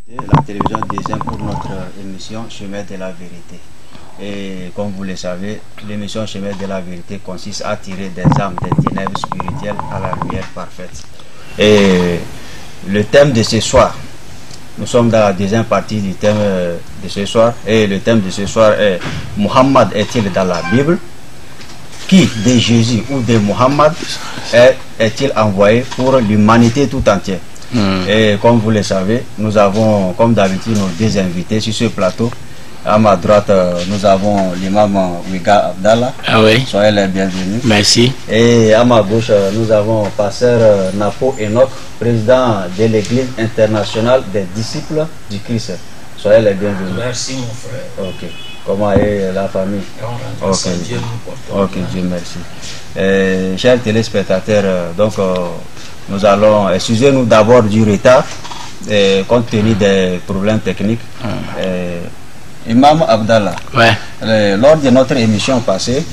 La télévision Deuxième pour notre émission Chemin de la vérité. Et comme vous le savez, l'émission Chemin de la vérité consiste à tirer des âmes des ténèbres spirituelles à la lumière parfaite. Et le thème de ce soir, nous sommes dans la deuxième partie du thème de ce soir. Et le thème de ce soir est: Muhammad est-il dans la Bible? Qui de Jésus ou de Muhammad est-il envoyé pour l'humanité tout entière? Et comme vous le savez, nous avons comme d'habitude nos deux invités sur ce plateau. À ma droite, nous avons l'imam Wiga Abdallah. Ah oui. Soyez les bienvenus. Merci. Et à ma gauche, nous avons pasteur Napo Enoch, président de l'Église internationale des disciples du Christ. Soyez les bienvenus. Merci mon frère. Ok. Comment est la famille? Ok, Dieu nous porte. Ok, Dieu merci. Chers téléspectateurs, donc nous allons, excusez-nous d'abord du retard, compte tenu des problèmes techniques. Imam Abdallah, ouais. Lors de notre émission passée,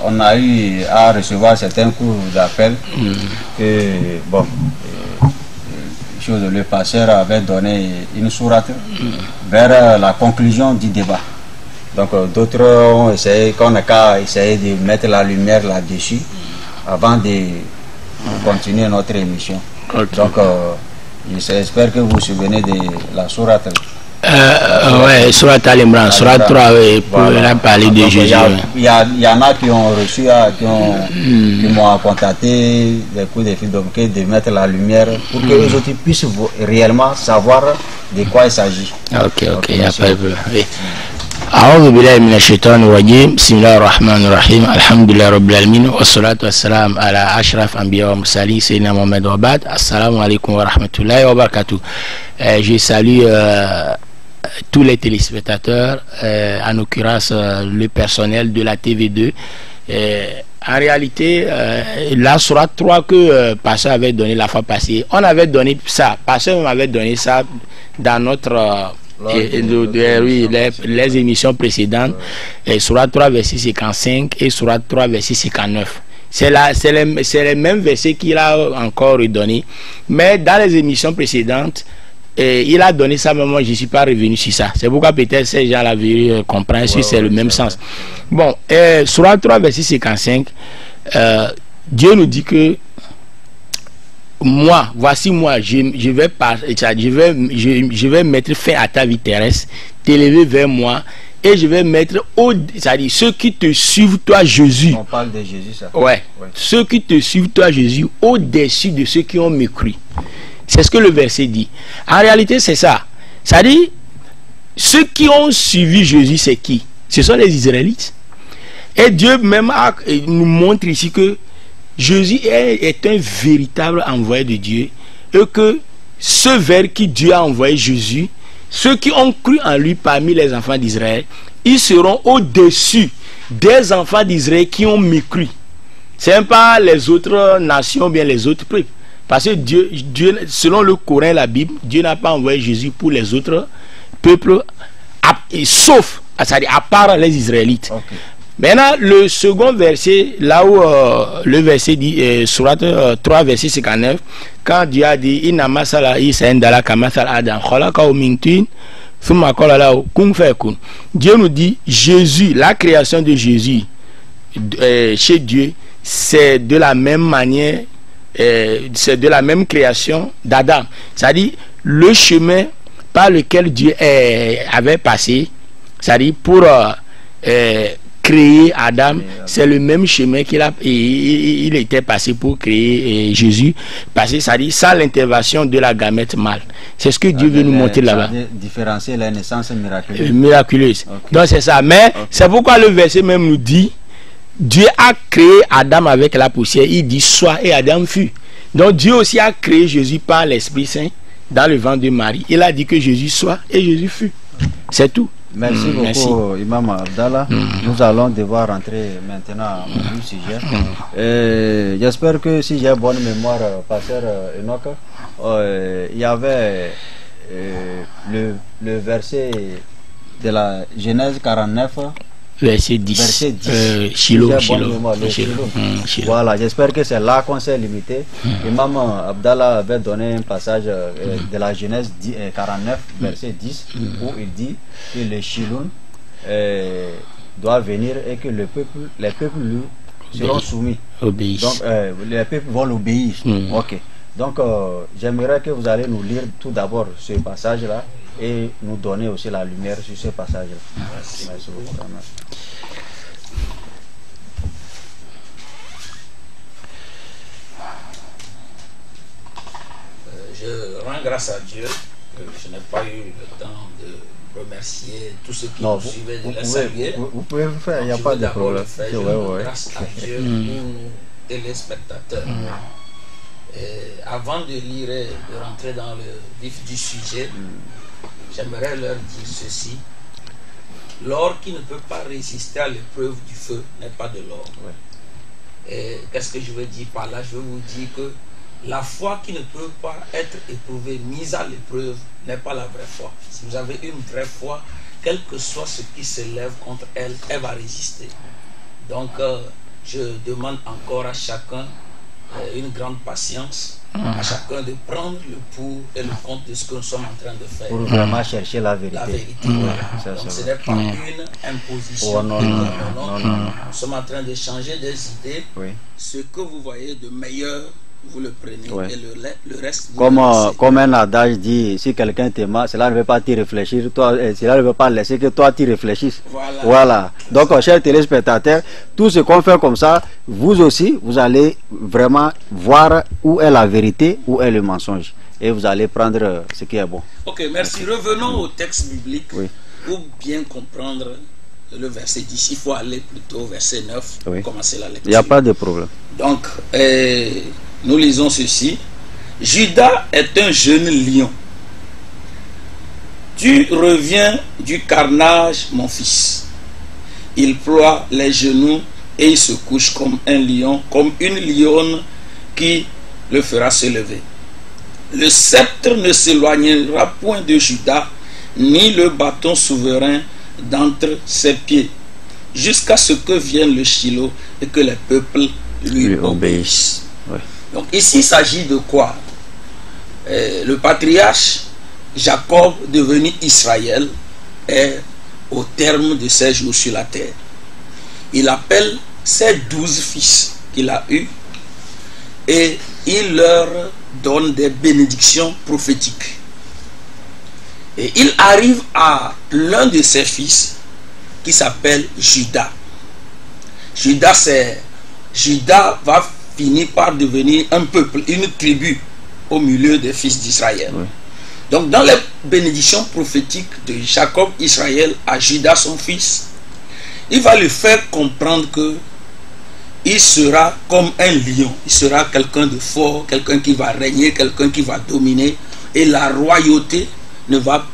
on a eu à recevoir certains coups d'appel que, bon, le pasteur avait donné une sourate vers la conclusion du débat. Donc d'autres ont essayé, qu'on a qu'à essayer de mettre la lumière là-dessus avant de continuer notre émission. Okay. Donc j'espère que vous vous souvenez de la sourate. Ouais, sourate Al-Imran, sourate 3, pour parler de Jésus. Il y en a qui ont reçu, qui m'ont contacté des coups de fil, donc de mettre la lumière pour que les autres puissent réellement savoir de quoi il s'agit. Ok, il n'y a pas de problème. أعوذ بالله من الشيطان الرجيم بسم الله الرحمن الرحيم الحمد لله رب العالمين والصلاة والسلام على أشرف أنبياء ومرسلين سيدنا محمد وبعد السلام عليكم ورحمة الله وبركاته. Je salue tous les téléspectateurs, en l'occurrence le personnel de la TV2. En réalité, la sourate 3 que Pasteur avait donné la fois passée, on avait donné ça, Pasteur m'avait donné ça dans notre... oui, les émissions précédentes, sourate 3 verset 55 et sourate 3 verset 59. C'est les mêmes versets qu'il a encore redonné, mais dans les émissions précédentes, il a donné ça, mais moi je ne suis pas revenu sur ça. C'est pourquoi peut-être ces gens là comprennent si c'est le même sens. Bon, sourate 3 verset 55, Dieu nous dit que moi, voici moi, je vais mettre fin à ta vie terrestre, t'élever vers moi, et je vais mettre c'est-à-dire ceux qui te suivent, toi Jésus. On parle de Jésus, ça. Ouais. Ceux qui te suivent, toi Jésus, au-dessus de ceux qui ont mécru. C'est ce que le verset dit. En réalité, c'est ça. C'est-à-dire, ceux qui ont suivi Jésus, c'est qui? Ce sont les Israélites. Et Dieu même nous montre ici que Jésus est un véritable envoyé de Dieu, et que ce vers qui Dieu a envoyé Jésus, ceux qui ont cru en lui parmi les enfants d'Israël, ils seront au-dessus des enfants d'Israël qui ont mécru. Ce n'est pas les autres nations, bien les autres peuples. Parce que Dieu, selon le Coran et la Bible, Dieu n'a pas envoyé Jésus pour les autres peuples, sauf, c'est-à-dire à part les Israélites. Okay. Maintenant, le second verset, là où le verset dit, sourate 3, verset 59, quand Dieu a dit, Dieu nous dit, Jésus, la création de Jésus, chez Dieu, c'est de la même manière, c'est de la même création d'Adam. C'est-à-dire, le chemin par lequel Dieu avait passé, c'est-à-dire pour... créer Adam, c'est le même chemin il était passé pour créer Jésus, passé, c'est-à-dire sans l'intervention de la gamète mâle. C'est ce que Dieu veut nous montrer là-bas. Différencier la naissance miraculeuse. Miraculeuse. Okay. Donc c'est ça. Mais c'est pourquoi le verset même nous dit, Dieu a créé Adam avec la poussière. Il dit soit, et Adam fut. Donc Dieu aussi a créé Jésus par l'Esprit Saint dans le ventre de Marie. Il a dit que Jésus soit et Jésus fut. C'est tout. Merci beaucoup, Imam Abdallah. Nous allons devoir rentrer maintenant au sujet. J'espère que si j'ai bonne mémoire, pasteur Enoch, il y avait le verset de la Genèse 49 Verset 10. Verset 10. Shiloh. Shiloh. Voilà, j'espère que c'est là qu'on s'est limité. Imam Abdallah avait donné un passage de la Genèse 49, verset 10, où il dit que le Shiloh doit venir et que les peuples lui seront soumis. Obéissent. Donc, les peuples vont l'obéir. Ok. Donc, j'aimerais que vous allez nous lire tout d'abord ce passage-là et nous donner aussi la lumière sur ce passage-là. Merci beaucoup. Je rends grâce à Dieu que je n'ai pas eu le temps de remercier tous ceux qui nous suivaient, de les saluer. Vous pouvez le faire, il n'y a pas de problème. Je rends grâce à Dieu pour nos téléspectateurs. Et avant de lire et de rentrer dans le vif du sujet, j'aimerais leur dire ceci. L'or qui ne peut pas résister à l'épreuve du feu n'est pas de l'or. Et qu'est-ce que je veux dire par là? Je veux vous dire que la foi qui ne peut pas être éprouvée, mise à l'épreuve, n'est pas la vraie foi. Si vous avez une vraie foi, quel que soit ce qui s'élève contre elle, elle va résister. Donc, je demande encore à chacun une grande patience, à chacun de prendre le pour et le contre de ce que nous sommes en train de faire. Pour vraiment chercher la vérité. La vérité, voilà. Donc, ce n'est pas une imposition. Non. Nous sommes en train de changer des idées. Oui. Ce que vous voyez de meilleur, vous le prenez, et le reste vous comme un adage dit, si quelqu'un t'aime, cela ne veut pas t'y réfléchir, cela ne veut pas laisser que toi t'y réfléchisses. Voilà. Donc, chers téléspectateurs, tout ce qu'on fait comme ça, vous aussi, vous allez vraiment voir où est la vérité, où est le mensonge, et vous allez prendre ce qui est bon. Ok, merci. Revenons au texte biblique pour bien comprendre le verset 10. Il faut aller plutôt au verset 9 pour commencer la lecture. Il n'y a pas de problème. Donc, nous lisons ceci. Judas est un jeune lion. Tu reviens du carnage, mon fils. Il ploie les genoux et il se couche comme un lion, comme une lionne qui le fera se lever. Le sceptre ne s'éloignera point de Judas, ni le bâton souverain d'entre ses pieds, jusqu'à ce que vienne le Shiloh et que les peuples lui obéissent. Donc ici il s'agit de quoi? Le patriarche Jacob, devenu Israël, est au terme de ses jours sur la terre. Il appelle ses 12 fils qu'il a eus et il leur donne des bénédictions prophétiques. Et il arrive à l'un de ses fils qui s'appelle Judas. Judas va finir par devenir un peuple, une tribu au milieu des fils d'Israël. Donc dans les bénédictions prophétiques de Jacob, Israël, à Judas son fils, il va lui faire comprendre que il sera comme un lion, il sera quelqu'un de fort, quelqu'un qui va régner, quelqu'un qui va dominer, et la royauté ne va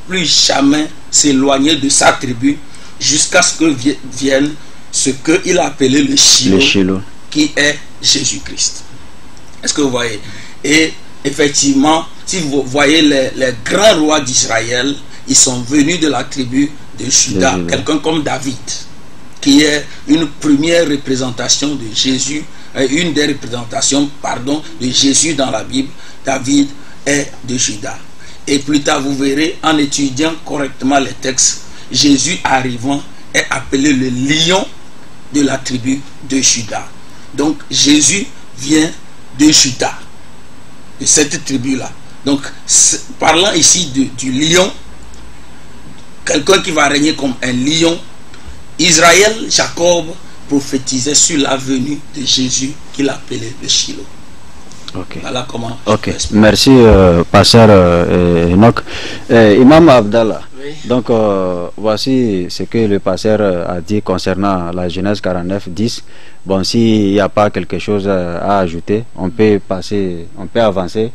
plus jamais s'éloigner de sa tribu jusqu'à ce que vienne ce qu'il a appelé le Shiloh, qui est Jésus-Christ. Est-ce que vous voyez? Et effectivement, si vous voyez les grands rois d'Israël, ils sont venus de la tribu de Juda, quelqu'un comme David, qui est une première représentation de Jésus, une des représentations, de Jésus dans la Bible. David est de Juda. Et plus tard, vous verrez, en étudiant correctement les textes, Jésus arrivant est appelé le lion de la tribu de Juda. Donc Jésus vient de Juda, de cette tribu-là. Donc, parlant ici du lion, quelqu'un qui va régner comme un lion, Israël, Jacob prophétisait sur la venue de Jésus qu'il appelait le Shiloh. Voilà comment. Merci, pasteur Enoch. Imam Abdallah. Donc, voici ce que le pasteur a dit concernant la Genèse 49, 10. Bon, s'il n'y a pas quelque chose à ajouter, on peut passer, on peut avancer.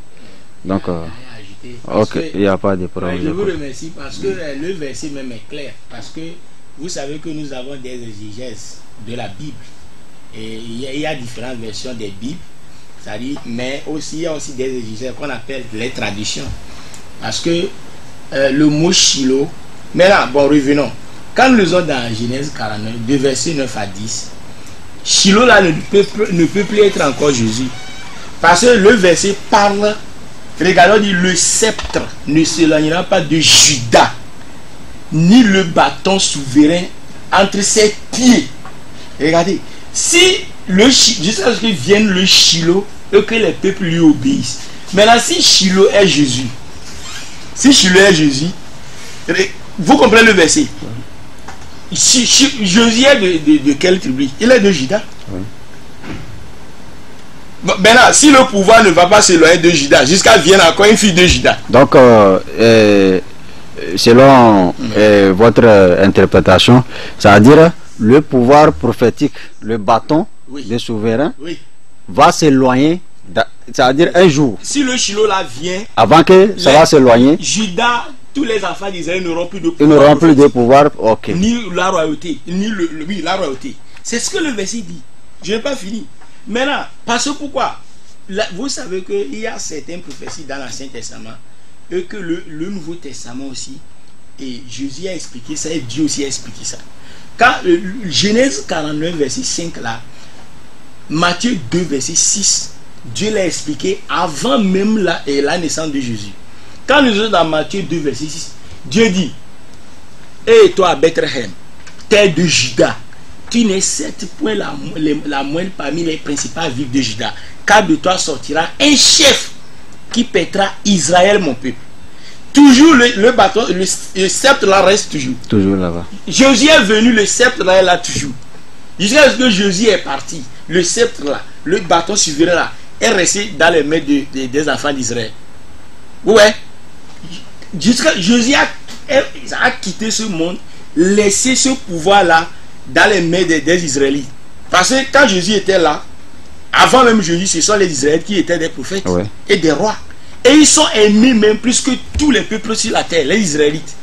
Donc, il n'y a pas de problème. Je vous remercie parce que le verset même est clair. Parce que vous savez que nous avons des exégèses de la Bible. Et il y a différentes versions des Bibles. Mais aussi, il y a aussi des exégèses qu'on appelle les traditions. Parce que le mot Shiloh, mais là, bon, revenons. quand nous lisons dans Genèse 49, de verset 9 à 10, Shiloh là ne peut plus être encore Jésus. Parce que le verset parle, regardons, dit le sceptre ne s'éloignera pas de Juda, ni le bâton souverain entre ses pieds. Regardez, si jusqu'à ce que vienne le Shiloh et que les peuples lui obéissent. Maintenant, si Shiloh est Jésus, vous comprenez le verset. Jésus est de quelle tribu? Il est de Juda. Oui. Bon, maintenant, si le pouvoir ne va pas s'éloigner de Juda, jusqu'à vienne encore une fille de Juda. Donc, selon votre interprétation, ça veut dire le pouvoir prophétique, le bâton des souverains, va s'éloigner. Ça veut dire un jour. Si le Shiloh là vient, avant que ça va s'éloigner, Juda, tous les enfants d'Israël n'auront plus de pouvoir. Ils n'auront plus de pouvoir, ok. Ni la royauté, ni la royauté. C'est ce que le verset dit. Je n'ai pas fini. Maintenant, parce que pourquoi? Vous savez qu'il y a certaines prophéties dans l'Ancien Testament et que le Nouveau Testament aussi, et Jésus a expliqué ça et Dieu aussi a expliqué ça. Quand Genèse 49, verset 5 là, Matthieu 2, verset 6, Dieu l'a expliqué avant même la naissance de Jésus. Quand nous sommes dans Matthieu 2, verset 6, Dieu dit: et toi, Bethléem, terre de Juda, tu n'es certes point la moindre parmi les principaux villes de Juda, car de toi sortira un chef qui paîtra Israël, mon peuple. Toujours le bâton, le sceptre là reste toujours. Toujours là-bas. Jésus est venu, le sceptre là est là toujours. Jusqu'à ce que Jésus est parti, le sceptre là, le bâton souverain là, est resté dans les mains des enfants d'Israël. Ouais. Jusqu'à Jésus a quitté ce monde, laissé ce pouvoir là dans les mains des Israélites. Parce que quand Jésus était là, avant même Jésus, ce sont les Israélites qui étaient des prophètes et des rois. Et ils sont aimés même plus que tous les peuples sur la terre, les Israélites.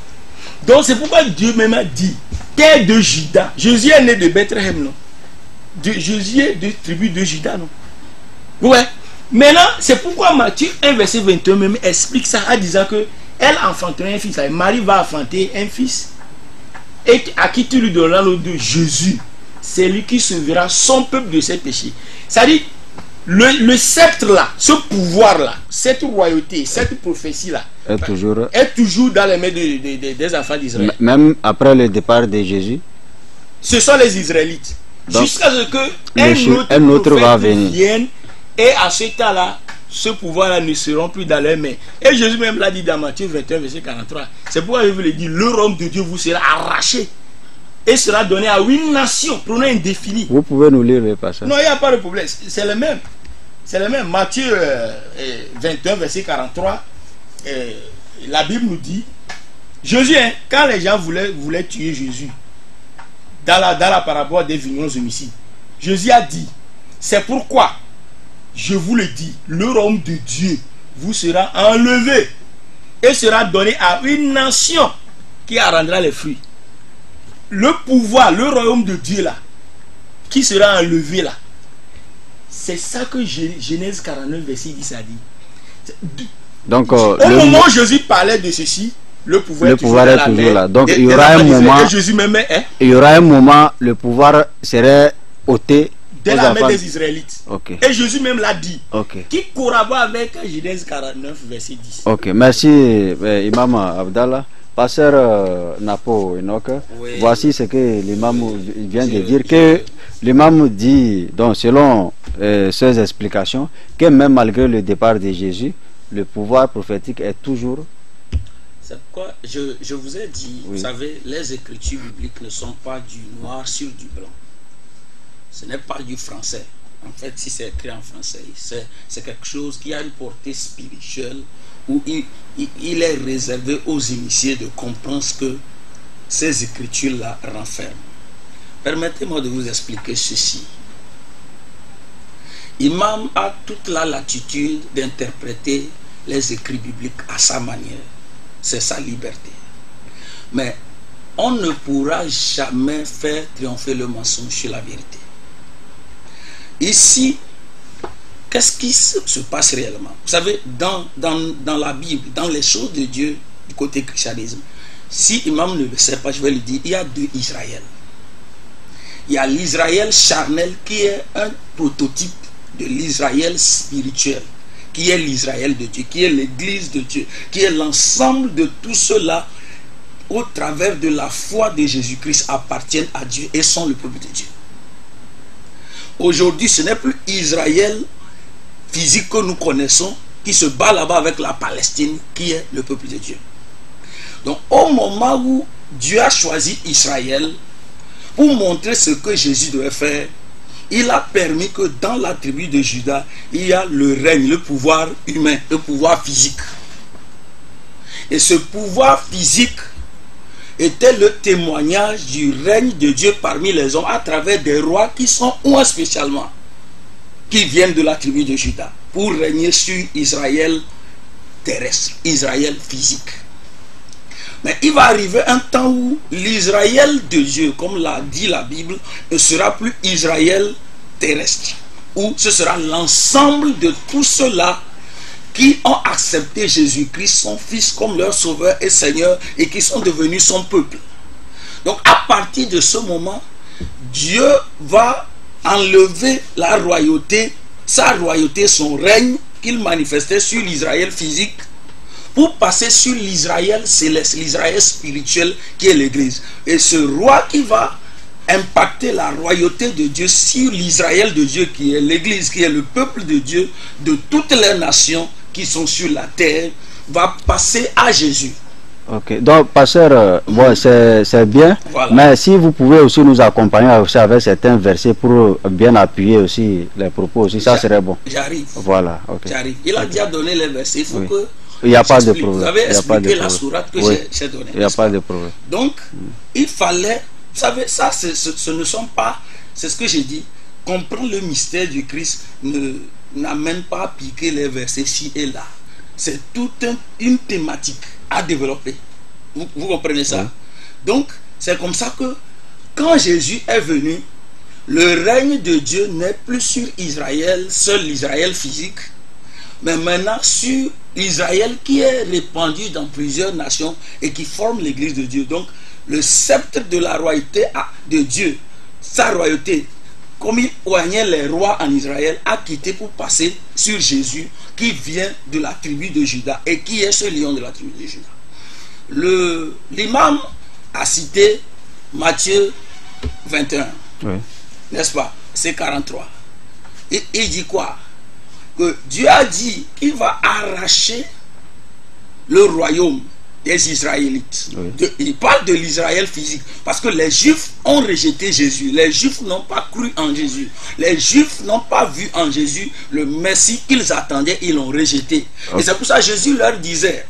Donc c'est pourquoi Dieu même a dit: terre de Juda. Jésus est né de Bethléem, non? Jésus est de tribu de Juda, non? Ouais. Maintenant, c'est pourquoi Matthieu 1, verset 21 même explique ça en disant que elle enfantera un fils. Marie va enfanter un fils. Et à qui tu lui donneras le nom de Jésus. C'est lui qui sauvera son peuple de ses péchés. C'est-à-dire, le sceptre là, ce pouvoir là, cette royauté, cette prophétie là, est toujours dans les mains des enfants d'Israël. Même après le départ de Jésus, ce sont les Israélites. Jusqu'à ce que un autre va venir. Vienne, et à ce temps-là, ce pouvoir-là ne seront plus dans leurs mains. Et Jésus même l'a dit dans Matthieu 21, verset 43. C'est pourquoi je vous l'ai dit: le royaume de Dieu vous sera arraché et sera donné à une nation, pronom indéfini. Vous pouvez nous lire le passage? Non, il n'y a pas de problème. C'est le même. C'est le même. Matthieu 21, verset 43. La Bible nous dit, Jésus, quand les gens voulaient tuer Jésus, dans la parabole des vignerons homicides, Jésus a dit: c'est pourquoi je vous le dis, le royaume de Dieu vous sera enlevé et sera donné à une nation qui en rendra les fruits. Le pouvoir, le royaume de Dieu là, qui sera enlevé là, c'est ça que Genèse 49, verset 10 a dit. Donc, au moment où Jésus parlait de ceci, le pouvoir est toujours là. Donc il y aura un moment, Jésus même, il y aura un moment, le pouvoir serait ôté de la main des Israélites. Et Jésus même l'a dit. Qui collabore avec Genèse 49, verset 10. Ok, merci Imam Abdallah. Pasteur Napo Enoch, voici ce que l'imam vient de dire, que l'imam dit, donc selon ses explications, que même malgré le départ de Jésus, le pouvoir prophétique est toujours... C'est pourquoi je vous ai dit, vous savez, les écritures bibliques ne sont pas du noir sur du blanc. Ce n'est pas du français. En fait, si c'est écrit en français, c'est quelque chose qui a une portée spirituelle, où il est réservé aux initiés de comprendre ce que ces écritures-là renferment. Permettez-moi de vous expliquer ceci. Imam a toute la latitude d'interpréter les écrits bibliques à sa manière. C'est sa liberté. Mais on ne pourra jamais faire triompher le mensonge sur la vérité. Ici, qu'est-ce qui se passe réellement? Vous savez, dans la Bible, dans les choses de Dieu, du côté christianisme, si Imam ne le sait pas, je vais lui dire, il y a deux Israël. Il y a l'Israël charnel qui est un prototype de l'Israël spirituel, qui est l'Israël de Dieu, qui est l'église de Dieu, qui est l'ensemble de tout cela au travers de la foi de Jésus-Christ appartiennent à Dieu et sont le peuple de Dieu. Aujourd'hui, ce n'est plus Israël physique que nous connaissons qui se bat là-bas avec la Palestine qui est le peuple de Dieu. Donc au moment où Dieu a choisi Israël pour montrer ce que Jésus devait faire, il a permis que dans la tribu de Juda, il y a le règne, le pouvoir humain, le pouvoir physique. Et ce pouvoir physique était le témoignage du règne de Dieu parmi les hommes à travers des rois qui sont ou spécialement qui viennent de la tribu de Juda pour régner sur Israël terrestre, Israël physique. Mais il va arriver un temps où l'Israël de Dieu, comme l'a dit la Bible, ne sera plus Israël terrestre, où ce sera l'ensemble de tous ceux-là qui ont accepté Jésus-Christ, son Fils, comme leur Sauveur et Seigneur, et qui sont devenus son peuple. Donc à partir de ce moment, Dieu va enlever la royauté, sa royauté, son règne qu'il manifestait sur l'Israël physique, pour passer sur l'Israël céleste, l'Israël spirituel qui est l'Église. Et ce roi qui va impacter la royauté de Dieu sur l'Israël de Dieu qui est l'Église, qui est le peuple de Dieu de toutes les nations qui sont sur la terre, va passer à Jésus. Ok, donc pasteur, bon, c'est bien, voilà. Mais si vous pouvez aussi nous accompagner aussi avec certains versets pour bien appuyer aussi les propos aussi, ça serait bon. J'arrive. Voilà, ok. J'arrive. Il a déjà donné les versets, il faut que... Il n'y a pas de problème. Vous avez expliqué la sourate que j'ai donnée. Il n'y a pas de problème. Donc, il fallait, vous savez, ça, ce ne sont pas, c'est ce que j'ai dit, comprendre le mystère du Christ n'amène pas à piquer les versets ci et là. C'est toute une thématique à développer. Vous comprenez ça? Oui. Donc, c'est comme ça que, quand Jésus est venu, le règne de Dieu n'est plus sur Israël, seul l'Israël physique, mais maintenant sur Israël qui est répandu dans plusieurs nations et qui forme l'église de Dieu. Donc le sceptre de la royauté de Dieu, sa royauté, comme il oignait les rois en Israël, a quitté pour passer sur Jésus qui vient de la tribu de Juda et qui est ce lion de la tribu de Juda. L'imam a cité Matthieu 21, oui. N'est-ce pas? C'est 43. Et il dit quoi? Que Dieu a dit qu'il va arracher le royaume des Israélites. Oui. Il parle de l'Israël physique. Parce que les Juifs ont rejeté Jésus. Les Juifs n'ont pas cru en Jésus. Les Juifs n'ont pas vu en Jésus le Messie qu'ils attendaient. Ils l'ont rejeté. Okay. Et c'est pour ça que Jésus leur disait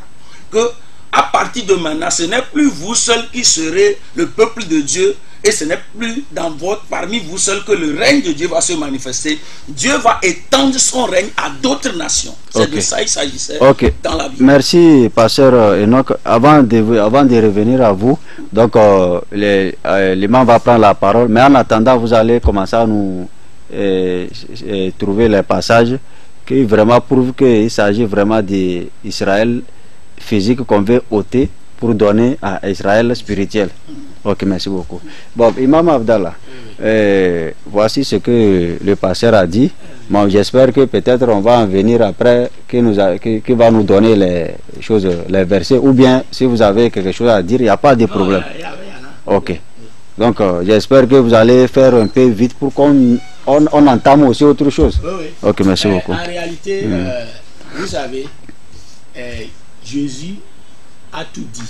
que à partir de maintenant, ce n'est plus vous seuls qui serez le peuple de Dieu. Et ce n'est plus parmi vous seuls que le règne de Dieu va se manifester. Dieu va étendre son règne à d'autres nations. C'est de ça il s'agissait dans la Bible. Merci, pasteur Enoch. Avant de revenir à vous, donc l'imam va prendre la parole. Mais en attendant, vous allez commencer à nous trouver les passages qui vraiment prouvent qu'il s'agit vraiment d'Israël physique qu'on veut ôter pour donner à Israël spirituel. Ok, merci beaucoup. Bon, Imam Abdallah, voici ce que le pasteur a dit. Bon, j'espère que peut-être on va en venir après, qui va nous donner les choses, les versets, ou bien si vous avez quelque chose à dire, il n'y a pas de problème. Ok. Donc, j'espère que vous allez faire un peu vite pour qu'on entame aussi autre chose. Oui, oui. Ok, merci beaucoup. En réalité, vous savez, Jésus a tout dit.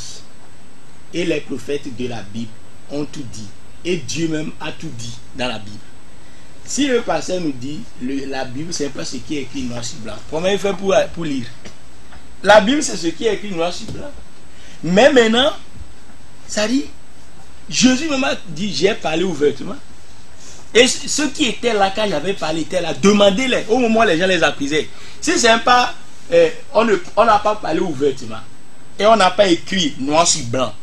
Et les prophètes de la Bible ont tout dit. Et Dieu même a tout dit dans la Bible. Si le pasteur nous dit la Bible, c'est pas ce qui est écrit noir sur blanc. Comment il fait pour lire? La Bible, c'est ce qui est écrit noir sur blanc. Mais maintenant, ça dit, Jésus même a dit, j'ai parlé ouvertement. Et ceux qui étaient là quand j'avais parlé étaient là, demandez-les. Au moment où les gens les accusaient. Si c'est pas, on n'a pas parlé ouvertement. Et on n'a pas écrit noir sur blanc.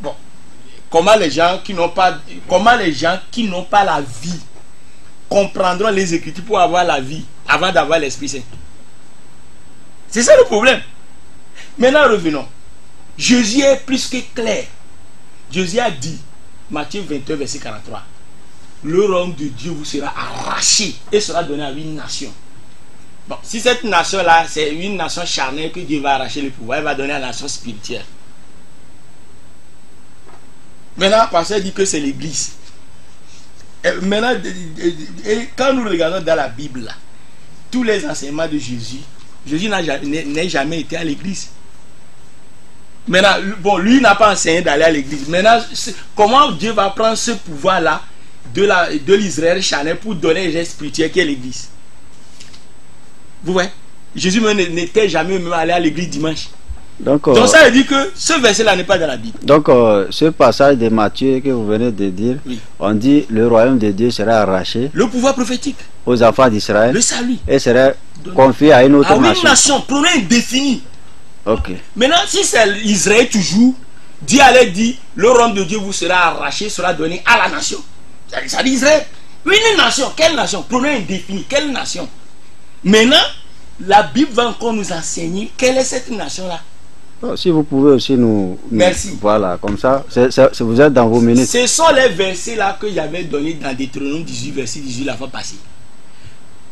Bon, comment les gens qui n'ont pas la vie comprendront les Écritures pour avoir la vie avant d'avoir l'Esprit Saint? C'est ça le problème. Maintenant revenons. Jésus est plus que clair. Jésus a dit, Matthieu 21, verset 43, le royaume de Dieu vous sera arraché et sera donné à une nation. Bon, si cette nation-là, c'est une nation charnelle que Dieu va arracher le pouvoir, il va donner à la nation spirituelle. Maintenant, le pasteur dit que c'est l'église. Maintenant, quand nous regardons dans la Bible, là, tous les enseignements de Jésus, Jésus n'a jamais été à l'église. Maintenant, bon, lui n'a pas enseigné d'aller à l'église. Maintenant, comment Dieu va prendre ce pouvoir-là de l'Israël charnel pour donner les gens spirituels qui est l'église? Vous voyez, Jésus n'était jamais même allé à l'église dimanche. Donc ça veut dire que ce verset-là n'est pas dans la Bible. Donc ce passage de Matthieu que vous venez de dire, oui, on dit le royaume de Dieu sera arraché. Le pouvoir prophétique. Aux enfants d'Israël. Le salut. Et serait confié à une autre nation. À une nation, problème défini. Ok. Maintenant, si c'est Israël toujours, Dieu allait dire le royaume de Dieu vous sera arraché, sera donné à la nation. Ça dit Israël. Une nation, quelle nation? Problème indéfini, quelle nation? Maintenant, la Bible va encore nous enseigner quelle est cette nation-là. Si vous pouvez aussi nous... Merci. Voilà, comme ça, vous êtes dans vos minutes. Ce sont les versets-là que j'avais donnés dans Deutéronome 18, verset 18, la fois passée.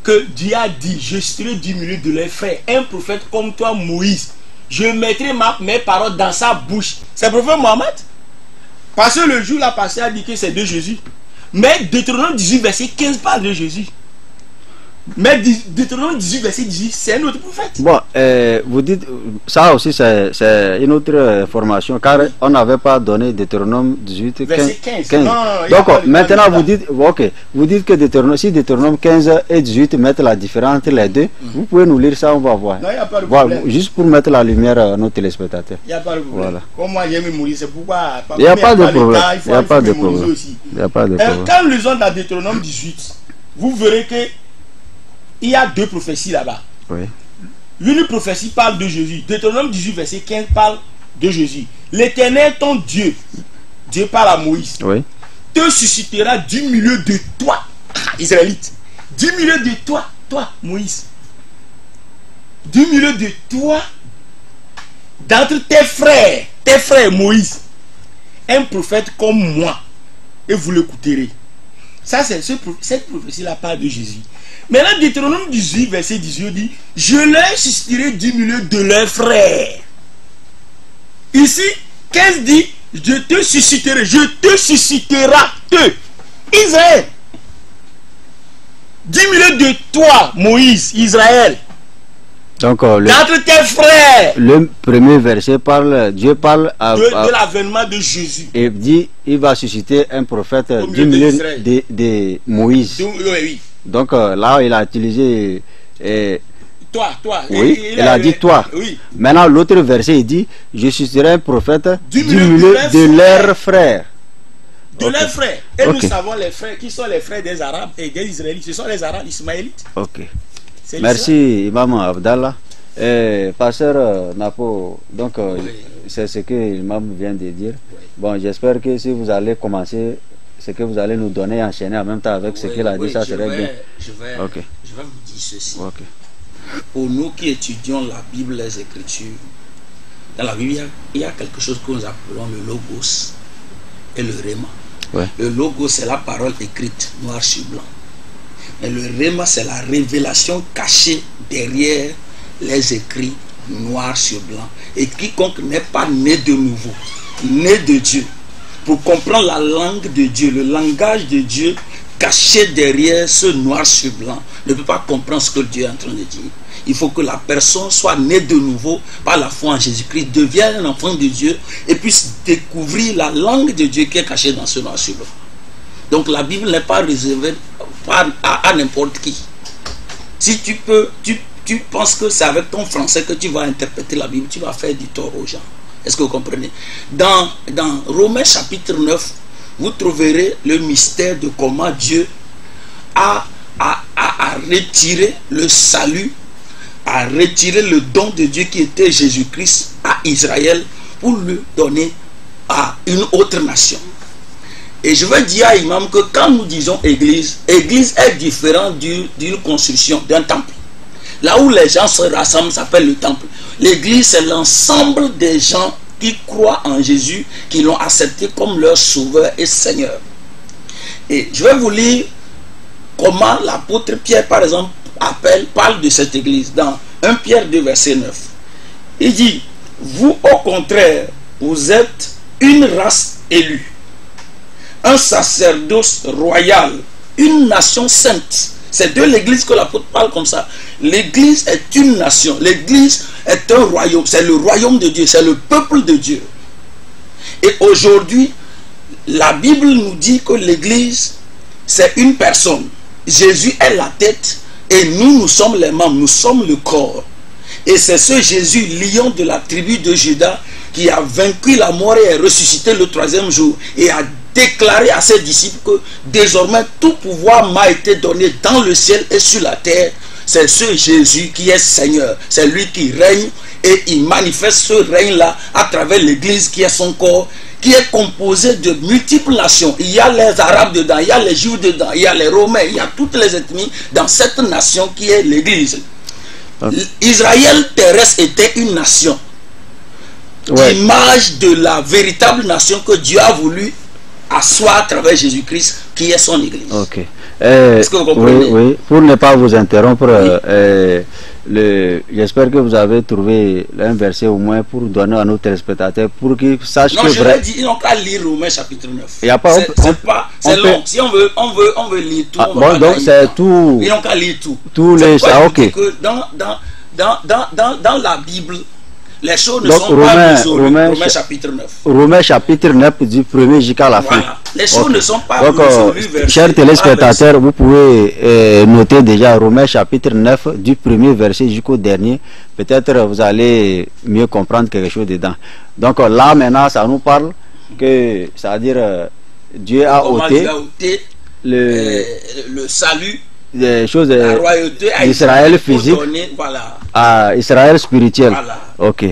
Que Dieu a dit, je serai du milieu de leurs frères, un prophète comme toi, Moïse. Je mettrai mes paroles dans sa bouche. C'est le prophète Mohammed. Parce que le jour là passé a dit que c'est de Jésus. Mais Deutéronome 18, verset 15 parle de Jésus. Mais Deutéronome 18, verset 18, c'est un autre prophète. Bon, vous dites, ça aussi c'est une autre information, car on n'avait pas donné Deutéronome 18, verset 15. Non, donc maintenant vous dites, ok, vous dites que si Deutéronome 15 et 18 mettent la différence entre les deux, vous pouvez nous lire ça, on va voir. Non, il n'y a pas de problème. Voilà, juste pour mettre la lumière à nos téléspectateurs. Il n'y a pas de problème. Voilà. Comme moi j'aime mourir, c'est pourquoi... Il n'y a pas de problème. Il n'y a pas de problème. Il n'y a pas de problème. Quand nous lisons dans Deutéronome 18, vous verrez que il y a deux prophéties là-bas. Oui. Une prophétie parle de Jésus. Deutéronome 18, verset 15 parle de Jésus. L'Éternel, ton Dieu, Dieu parle à Moïse, oui, te suscitera du milieu de toi, Israélite. Du milieu de toi, Moïse. Du milieu de toi, d'entre tes frères Moïse, un prophète comme moi, et vous l'écouterez. Ça, c'est cette prophétie-là parle de Jésus. Maintenant, Deutéronome 18, verset 18 dit, je leur susciterai du milieu de leurs frères. Ici, 15 dit, je te susciterai, Israël. Du milieu de toi, Moïse, Israël. Donc, d'entre tes frères. Le premier verset Dieu parle de l'avènement de Jésus. Et dit, il va susciter un prophète du milieu de Moïse. Oui. Donc là, il a utilisé... toi. Oui, il a dit toi. Oui. Maintenant, l'autre verset, il dit, je susciterai un prophète du milieu de leurs frères. De leurs frères. Et nous savons les frères, qui sont les frères des Arabes et des Israélites. Ce sont les Arabes ismaélites. Ok. Merci, Imam Abdallah. Pasteur Napo, donc c'est ce que l'imam vient de dire. Oui. Bon, j'espère que si vous allez commencer, ce que vous allez nous donner, enchaîner en même temps avec ce qu'il a dit, ça serait bien. Je vais vous dire ceci. Pour nous qui étudions la Bible, les Écritures, dans la Bible, il y a quelque chose que nous appelons le Logos et le Réma. Ouais. Le Logos, c'est la parole écrite, noir sur blanc. Mais le Réma, c'est la révélation cachée derrière les écrits noir sur blanc. Et quiconque n'est pas né de nouveau, né de Dieu, pour comprendre la langue de Dieu, le langage de Dieu caché derrière ce noir sur blanc, ne peut pas comprendre ce que Dieu est en train de dire. Il faut que la personne soit née de nouveau par la foi en Jésus-Christ, devienne un enfant de Dieu et puisse découvrir la langue de Dieu qui est cachée dans ce noir sur blanc. Donc la Bible n'est pas réservée à n'importe qui. Si tu penses que c'est avec ton français que tu vas interpréter la Bible, tu vas faire du tort aux gens. Est-ce que vous comprenez? Dans Romains chapitre 9, vous trouverez le mystère de comment Dieu a retiré le salut, a retiré le don de Dieu qui était Jésus-Christ à Israël pour le donner à une autre nation. Et je veux dire à Imam que quand nous disons église, église est différente d'une construction, d'un temple. Là où les gens se rassemblent, ça s'appelle le temple. L'église, c'est l'ensemble des gens qui croient en Jésus, qui l'ont accepté comme leur sauveur et Seigneur. Et je vais vous lire comment l'apôtre Pierre, par exemple, parle de cette église dans 1 Pierre 2, verset 9. Il dit, vous au contraire, vous êtes une race élue, un sacerdoce royal, une nation sainte. C'est de l'église que l'apôtre parle comme ça. L'église est une nation, l'église est un royaume, c'est le royaume de Dieu, c'est le peuple de Dieu. Et aujourd'hui, la Bible nous dit que l'église, c'est une personne. Jésus est la tête et nous sommes les membres, nous sommes le corps. Et c'est ce Jésus, lion de la tribu de Juda, qui a vaincu la mort et est ressuscité le 3e jour et a déclaré à ses disciples que désormais tout pouvoir m'a été donné dans le ciel et sur la terre. C'est ce Jésus qui est Seigneur, c'est lui qui règne et il manifeste ce règne-là à travers l'église qui est son corps, qui est composé de multiples nations. Il y a les Arabes dedans, il y a les Juifs dedans, il y a les Romains, il y a toutes les ethnies dans cette nation qui est l'église. Israël terrestre était une nation, l'image de la véritable nation que Dieu a voulu asseoir à travers Jésus-Christ, qui est son église. Ok. Est-ce que vous comprenez? Oui. Pour ne pas vous interrompre, j'espère que vous avez trouvé un verset au moins pour donner à nos téléspectateurs pour qu'ils sachent non, que je l'ai dit, ils n'ont qu'à lire Romains chapitre 9. C'est long. Si on veut lire tout, donc c'est tout. Ils n'ont qu'à lire tout. Tous les. Ok. Que dans la Bible, les choses ne donc, sont pas résolues. Romains chapitre 9. Romains chapitre 9 du premier jusqu'à la fin. Les choses ne sont pas donc, résolues. Chers téléspectateurs, vous pouvez noter déjà Romains chapitre 9 du premier verset jusqu'au dernier. Peut-être vous allez mieux comprendre quelque chose dedans. Donc là maintenant, ça nous parle que, c'est-à-dire Dieu a ôté le salut des choses d'Israël physique à Israël spirituel. Ok.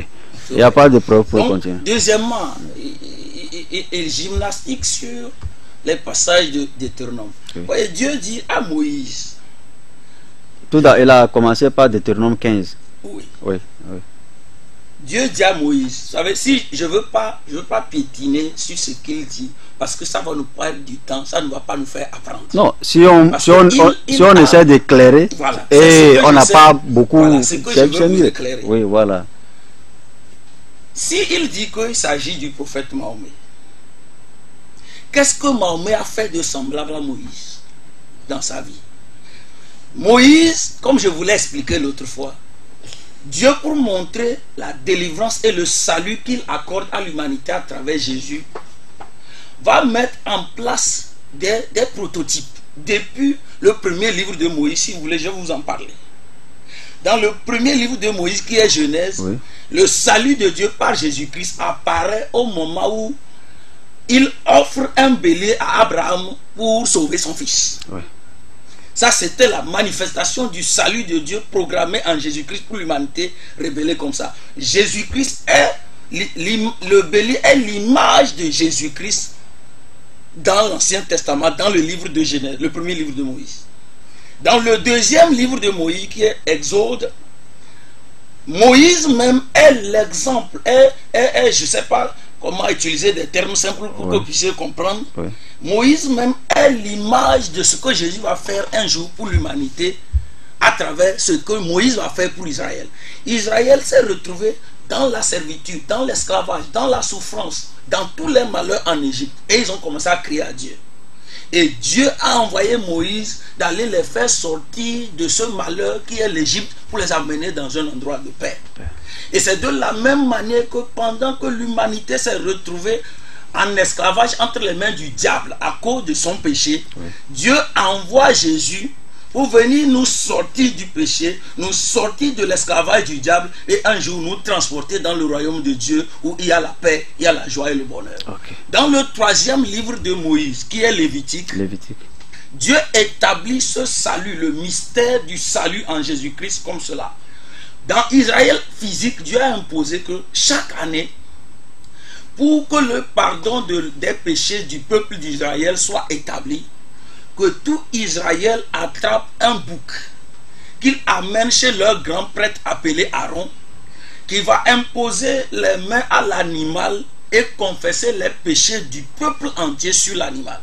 Il n'y a pas de preuve pour continuer. Deuxièmement, il gymnastique sur les passages de Deutéronome. Voyez, Dieu dit à Moïse. Il a commencé par Deutéronome 15. Oui. Dieu dit à Moïse, vous savez, si je veux pas piétiner sur ce qu'il dit, parce que ça va nous prendre du temps, ça ne va pas nous faire apprendre. Non, si on essaie d'éclairer, et on n'a pas beaucoup... Voilà, c'est que je veux vous éclairer. Oui, voilà. Si il dit qu'il s'agit du prophète Mahomet, qu'est-ce que Mahomet a fait de semblable à Moïse dans sa vie? Moïse, comme je vous l'ai expliqué l'autre fois, Dieu, pour montrer la délivrance et le salut qu'il accorde à l'humanité à travers Jésus, va mettre en place des prototypes. Depuis le premier livre de Moïse, si vous voulez, je vais vous en parler. Dans le premier livre de Moïse, qui est Genèse, le salut de Dieu par Jésus-Christ apparaît au moment où il offre un bélier à Abraham pour sauver son fils. Ça, c'était la manifestation du salut de Dieu programmé en Jésus-Christ pour l'humanité, révélée comme ça. Jésus-Christ est, le bélier est l'image de Jésus-Christ dans l'Ancien Testament, dans le livre de Genèse, le premier livre de Moïse. Dans le deuxième livre de Moïse, qui est Exode, Moïse même est l'exemple, je ne sais pas comment utiliser des termes simples pour que vous puissiez comprendre. Moïse même est l'image de ce que Jésus va faire un jour pour l'humanité à travers ce que Moïse va faire pour Israël. Israël s'est retrouvé dans la servitude, dans l'esclavage, dans la souffrance, dans tous les malheurs en Égypte. Et ils ont commencé à crier à Dieu. Et Dieu a envoyé Moïse d'aller les faire sortir de ce malheur qui est l'Égypte pour les amener dans un endroit de paix. Et c'est de la même manière que pendant que l'humanité s'est retrouvée en esclavage entre les mains du diable à cause de son péché, Dieu envoie Jésus pour venir nous sortir du péché, nous sortir de l'esclavage du diable et un jour nous transporter dans le royaume de Dieu où il y a la paix, il y a la joie et le bonheur. Dans le troisième livre de Moïse, qui est Lévitique, Dieu établit ce salut, le mystère du salut en Jésus-Christ comme cela. Dans Israël physique, Dieu a imposé que chaque année, pour que le pardon des péchés du peuple d'Israël soit établi, que tout Israël attrape un bouc, qu'il amène chez leur grand prêtre appelé Aaron, qui va imposer les mains à l'animal et confesser les péchés du peuple entier sur l'animal.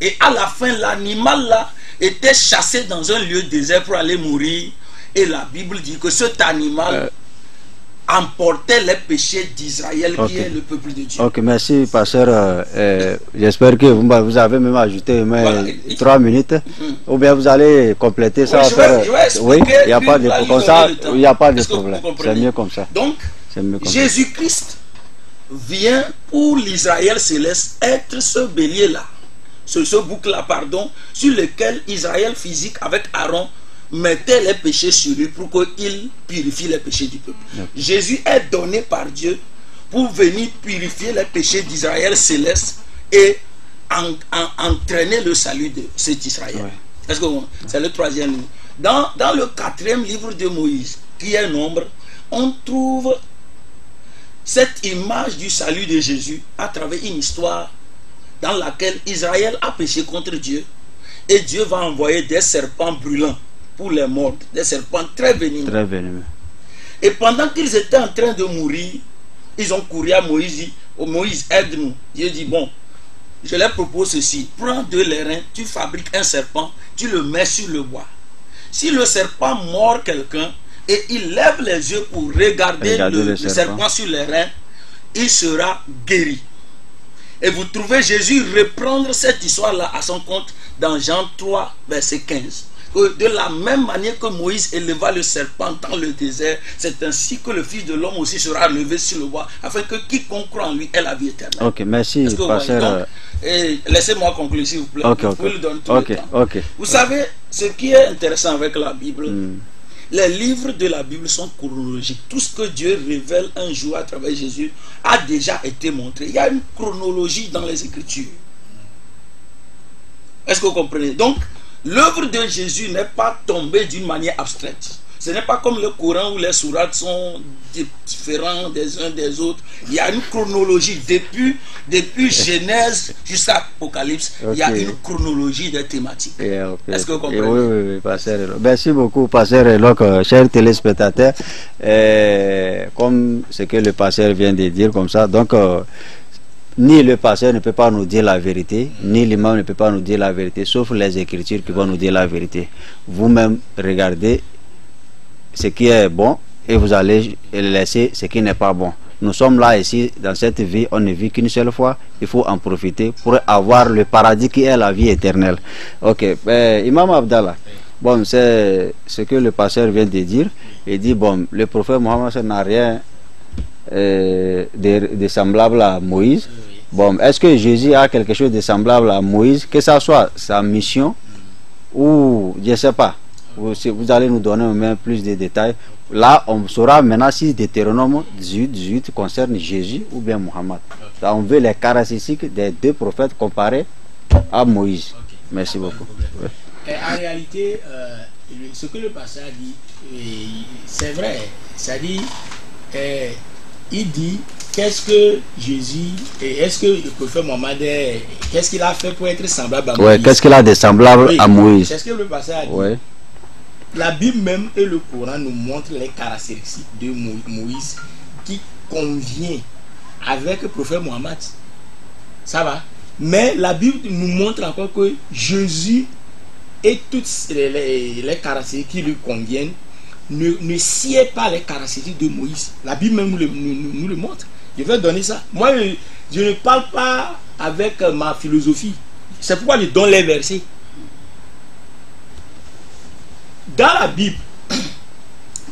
Et à la fin, l'animal là était chassé dans un lieu désert pour aller mourir. Et la Bible dit que cet animal emportait les péchés d'Israël, qui est le peuple de Dieu. Ok, merci, pasteur. J'espère que vous avez même ajouté 3 minutes. Ou bien vous allez compléter ça. Oui, il n'y a pas de problème. Comme ça, il n'y a pas de problème. C'est mieux comme ça. Donc, Jésus-Christ vient pour l'Israël céleste être ce bélier-là, ce bouc-là, pardon, sur lequel Israël physique avec Aaron mettait les péchés sur lui pour qu'il purifie les péchés du peuple. Jésus est donné par Dieu pour venir purifier les péchés d'Israël céleste et entraîner le salut de cet Israël. Est-ce que c'est le 3e livre? Dans le 4e livre de Moïse, qui est Nombre, on trouve cette image du salut de Jésus à travers une histoire dans laquelle Israël a péché contre Dieu et Dieu va envoyer des serpents brûlants pour les mordre, des serpents très venimeux. Et pendant qu'ils étaient en train de mourir, ils ont couru à Moïse, dit, oh, Moïse, aide-nous. Dieu dit, bon, je leur propose ceci, prends 2 lairins, tu fabriques un serpent, tu le mets sur le bois. Si le serpent mord quelqu'un et il lève les yeux pour regarder le serpent sur les reins, il sera guéri. Et vous trouvez Jésus reprendre cette histoire-là à son compte dans Jean 3, verset 15. De la même manière que Moïse éleva le serpent dans le désert, c'est ainsi que le Fils de l'homme aussi sera levé sur le bois, afin que quiconque croit en lui ait la vie éternelle. Ok, merci, pasteur. Laissez-moi conclure, s'il vous plaît. Vous pouvez le donner tout le temps. Vous savez, ce qui est intéressant avec la Bible, les livres de la Bible sont chronologiques. Tout ce que Dieu révèle un jour à travers Jésus a déjà été montré. Il y a une chronologie dans les Écritures. Est-ce que vous comprenez? Donc, l'œuvre de Jésus n'est pas tombée d'une manière abstraite. Ce n'est pas comme le Coran où les sourates sont différents des uns des autres. Il y a une chronologie. Depuis Genèse jusqu'à Apocalypse, il y a une chronologie des thématiques. Est-ce que vous comprenez? Oui, pasteur. Merci beaucoup, pasteur. Donc, chers téléspectateurs, comme ce que le pasteur vient de dire, comme ça, donc, ni le pasteur ne peut pas nous dire la vérité, ni l'imam ne peut pas nous dire la vérité, sauf les Écritures qui vont nous dire la vérité. Vous-même, regardez ce qui est bon et vous allez laisser ce qui n'est pas bon. Nous sommes là ici, dans cette vie, on ne vit qu'une seule fois, il faut en profiter pour avoir le paradis qui est la vie éternelle. Ok, Imam Abdallah, bon, c'est ce que le pasteur vient de dire. Il dit, bon, le prophète Mohammed n'a rien de semblable à Moïse. Bon, est-ce que Jésus a quelque chose de semblable à Moïse, que ça soit sa mission ou je ne sais pas? Vous allez nous donner même plus de détails. Là, on saura maintenant si Deutéronome 18 concerne Jésus ou bien Mohammed. Là, on veut les caractéristiques des 2 prophètes comparés à Moïse. Merci beaucoup. En réalité, ce que le pasteur dit, c'est vrai. C'est-à-dire, il dit, qu'est-ce que Jésus, et est-ce que le prophète Mohammed, qu'est-ce qu'il a fait pour être semblable à Moïse? Qu'est-ce qu'il a de semblable à Moïse? C'est ce que le pasteur a dit. La Bible même et le Coran nous montrent les caractéristiques de Moïse qui convient avec le prophète Mohammed. Ça va? Mais la Bible nous montre encore que Jésus et toutes les caractéristiques qui lui conviennent ne sied pas les caractéristiques de Moïse. La Bible même nous le montre. Je vais donner ça. Moi, je ne parle pas avec ma philosophie. C'est pourquoi je donne les versets. Dans la Bible,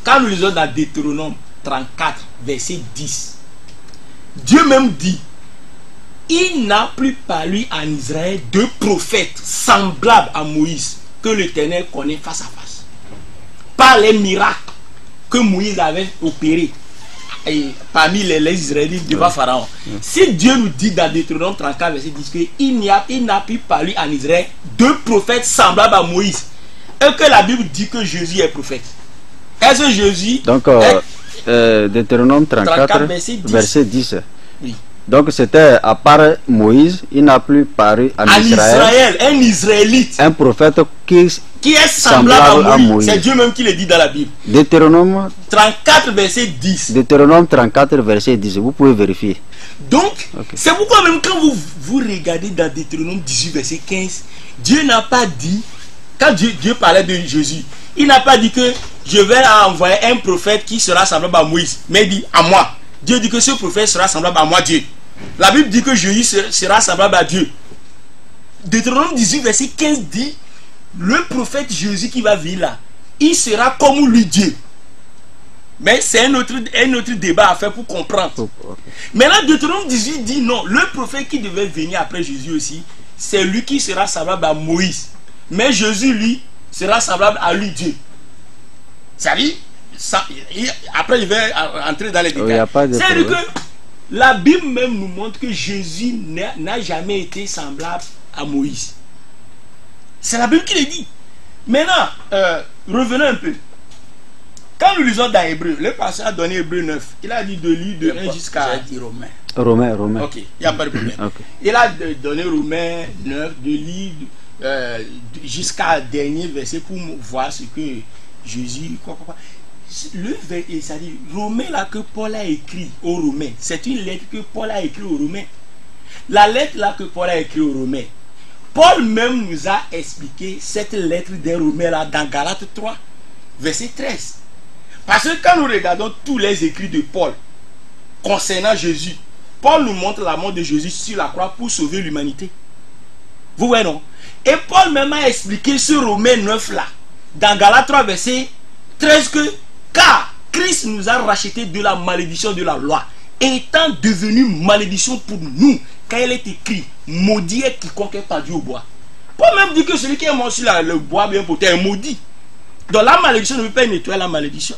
quand nous lisons dans Deutéronome 34, verset 10, Dieu même dit, il n'a plus paru en Israël 2 prophètes semblables à Moïse que l'Éternel connaît face à face. Par les miracles que Moïse avait opérés parmi les Israélites devant Pharaon. Si Dieu nous dit dans Deutéronome 34, verset 10, qu'il n'a plus paru en Israël 2 prophètes semblables à Moïse, et que la Bible dit que Jésus est prophète. Est-ce que Jésus... Donc, Deutéronome 34, verset 10. Oui. Donc, c'était à part Moïse, il n'a plus paru en Israël, un Israélite. Un prophète qui est semblable à Moïse. C'est Dieu même qui le dit dans la Bible. Deutéronome 34 verset 10. Deutéronome 34 verset 10. Vous pouvez vérifier. Donc, c'est pourquoi même quand vous regardez dans Deutéronome 18 verset 15, Dieu n'a pas dit, quand Dieu parlait de Jésus, il n'a pas dit que je vais envoyer un prophète qui sera semblable à Moïse, mais il dit à moi. Dieu dit que ce prophète sera semblable à moi, Dieu. La Bible dit que Jésus sera semblable à Dieu. Deutéronome 18 verset 15 dit, le prophète Jésus qui va venir là, il sera comme lui Dieu. Mais c'est un autre débat à faire pour comprendre. Maintenant, Deutéronome 18 dit non, le prophète qui devait venir après Jésus aussi, c'est lui qui sera semblable à Moïse. Mais Jésus, lui, sera semblable à lui Dieu. Ça dit, après je vais entrer dans les détails. C'est-à-dire que la Bible même nous montre que Jésus n'a jamais été semblable à Moïse. C'est la Bible qui le dit. Maintenant, revenons un peu. Quand nous lisons dans Hébreu, le pasteur a donné Hébreu 9. Il a dit de lire de 1 jusqu'à Romain. Ok, il n'y a pas de problème. Il a donné Romain 9, de lire jusqu'à dernier verset pour voir ce que Jésus... Ça dit, Romain là que Paul a écrit aux Romains, c'est une lettre que Paul a écrit aux Romains. La lettre là que Paul a écrit aux Romains, Paul même nous a expliqué cette lettre des Romains là dans Galates 3, verset 13. Parce que quand nous regardons tous les écrits de Paul concernant Jésus, Paul nous montre la mort de Jésus sur la croix pour sauver l'humanité. Vous voyez non? Et Paul même a expliqué ce Romain 9 là, dans Galates 3, verset 13, que car Christ nous a racheté de la malédiction de la loi, étant devenu malédiction pour nous, quand il est écrit, maudit est quiconque est pendu au bois. Paul même dit que celui qui est mort sur le bois bien porté est maudit. Donc la malédiction ne veut pas nettoyer la malédiction.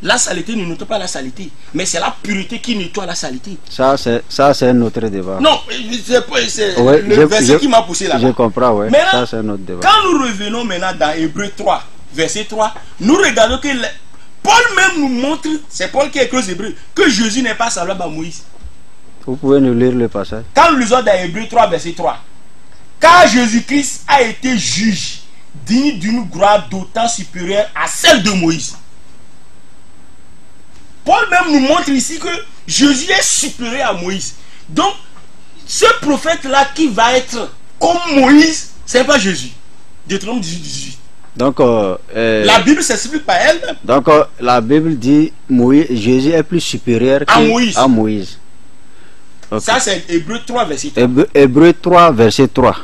La saleté ne nettoie pas la saleté, mais c'est la pureté qui nettoie la saleté. Ça c'est un autre débat. Non, c'est le verset qui m'a poussé là-bas. Je comprends, oui. Ça c'est un autre débat. Quand nous revenons maintenant dans Hébreu 3, verset 3, nous regardons que Paul même nous montre, c'est Paul qui écrit aux Hébreux, que Jésus n'est pas semblable à Moïse. Vous pouvez nous lire le passage. Quand nous lisons dans Hébreu 3, verset 3, car Jésus-Christ a été juge digne d'une gloire d'autant supérieure à celle de Moïse. Paul même nous montre ici que Jésus est supérieur à Moïse. Donc, ce prophète-là qui va être comme Moïse, ce n'est pas Jésus. Deutéronome 18, 18. Donc, la Bible s'explique par elle-même. Donc, la Bible dit Jésus est plus supérieur à Moïse. Okay. Ça, c'est Hébreu 3, verset 3. Hébreu 3, verset 3.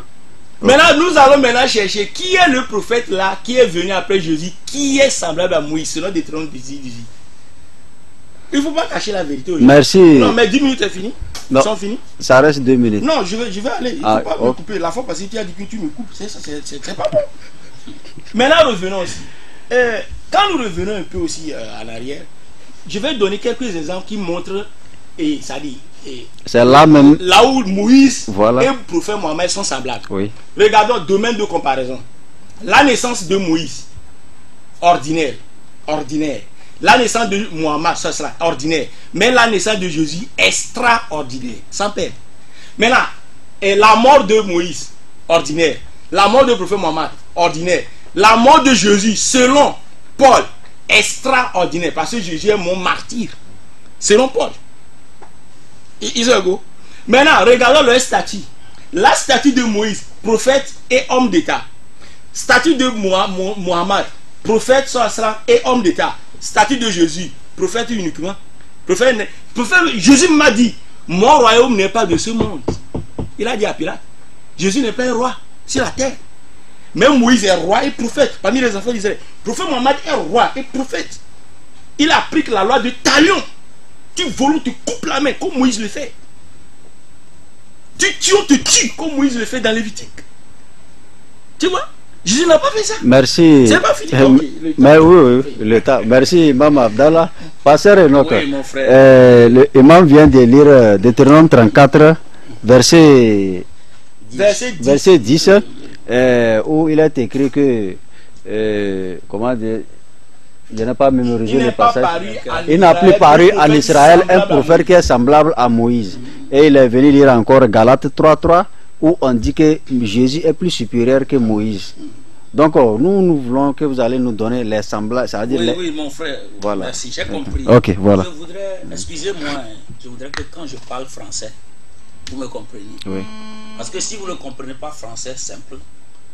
Maintenant, nous allons maintenant chercher qui est le prophète là, qui est venu après Jésus, qui est semblable à Moïse, selon Deutéronome 18, 18. Il ne faut pas cacher la vérité aujourd'hui. Merci. Non, mais 10 minutes est fini. Non, ils sont finis. Ça reste 2 minutes. Non, je vais aller. Il ne faut pas me couper. La fois passée, tu as dit que tu me coupes. C'est pas bon. Maintenant, revenons aussi. Quand nous revenons un peu aussi en arrière, je vais donner quelques exemples qui montrent, et ça dit, c'est là même. Là où Moïse voilà. et le prophète Mohammed sont semblables. Oui. Regardons domaine de comparaison. La naissance de Moïse, ordinaire. La naissance de Mohammed, ça sera ordinaire. Mais la naissance de Jésus, extraordinaire, sans peine. Maintenant, la mort de Moïse, ordinaire. La mort du prophète Mohammed, ordinaire. La mort de Jésus, selon Paul, extraordinaire. Parce que Jésus est mon martyr. Selon Paul. Ils sont égaux. Maintenant, regardons leur statut. La statue de Moïse, prophète et homme d'État. Statut de Mohammed, prophète et homme d'État. Statut de Jésus, prophète uniquement. Prophète, Jésus m'a dit, mon royaume n'est pas de ce monde. Il a dit à Pilate, Jésus n'est pas un roi sur la terre. Même Moïse est roi et prophète. Parmi les enfants d'Israël, prophète Mohammed est roi et prophète. Il applique la loi de talion. Tu voles, tu coupes la main comme Moïse le fait. Tu tues, on te tue comme Moïse le fait dans Lévitique. Tu vois, Jésus n'a pas fait ça. Merci. C'est pas fini. Mais oui, le temps. Merci, Imam Abdallah. Pasteur Enoch. Oui, mon frère. Le imam vient de lire Deutéronome 34, verset 10, où il est écrit que, comment dire, je n'ai pas mémorisé le passage. Il n'a plus paru en Israël un prophète qui est semblable à Moïse. Et il est venu lire encore Galates 3.3, où on dit que Jésus est plus supérieur que Moïse. Donc, nous voulons que vous allez nous donner les semblables. Oui, mon frère. Voilà. Merci, j'ai compris. Ok, voilà. Je voudrais, excusez-moi, je voudrais que quand je parle français, vous me compreniez. Oui. Parce que si vous ne comprenez pas français simple,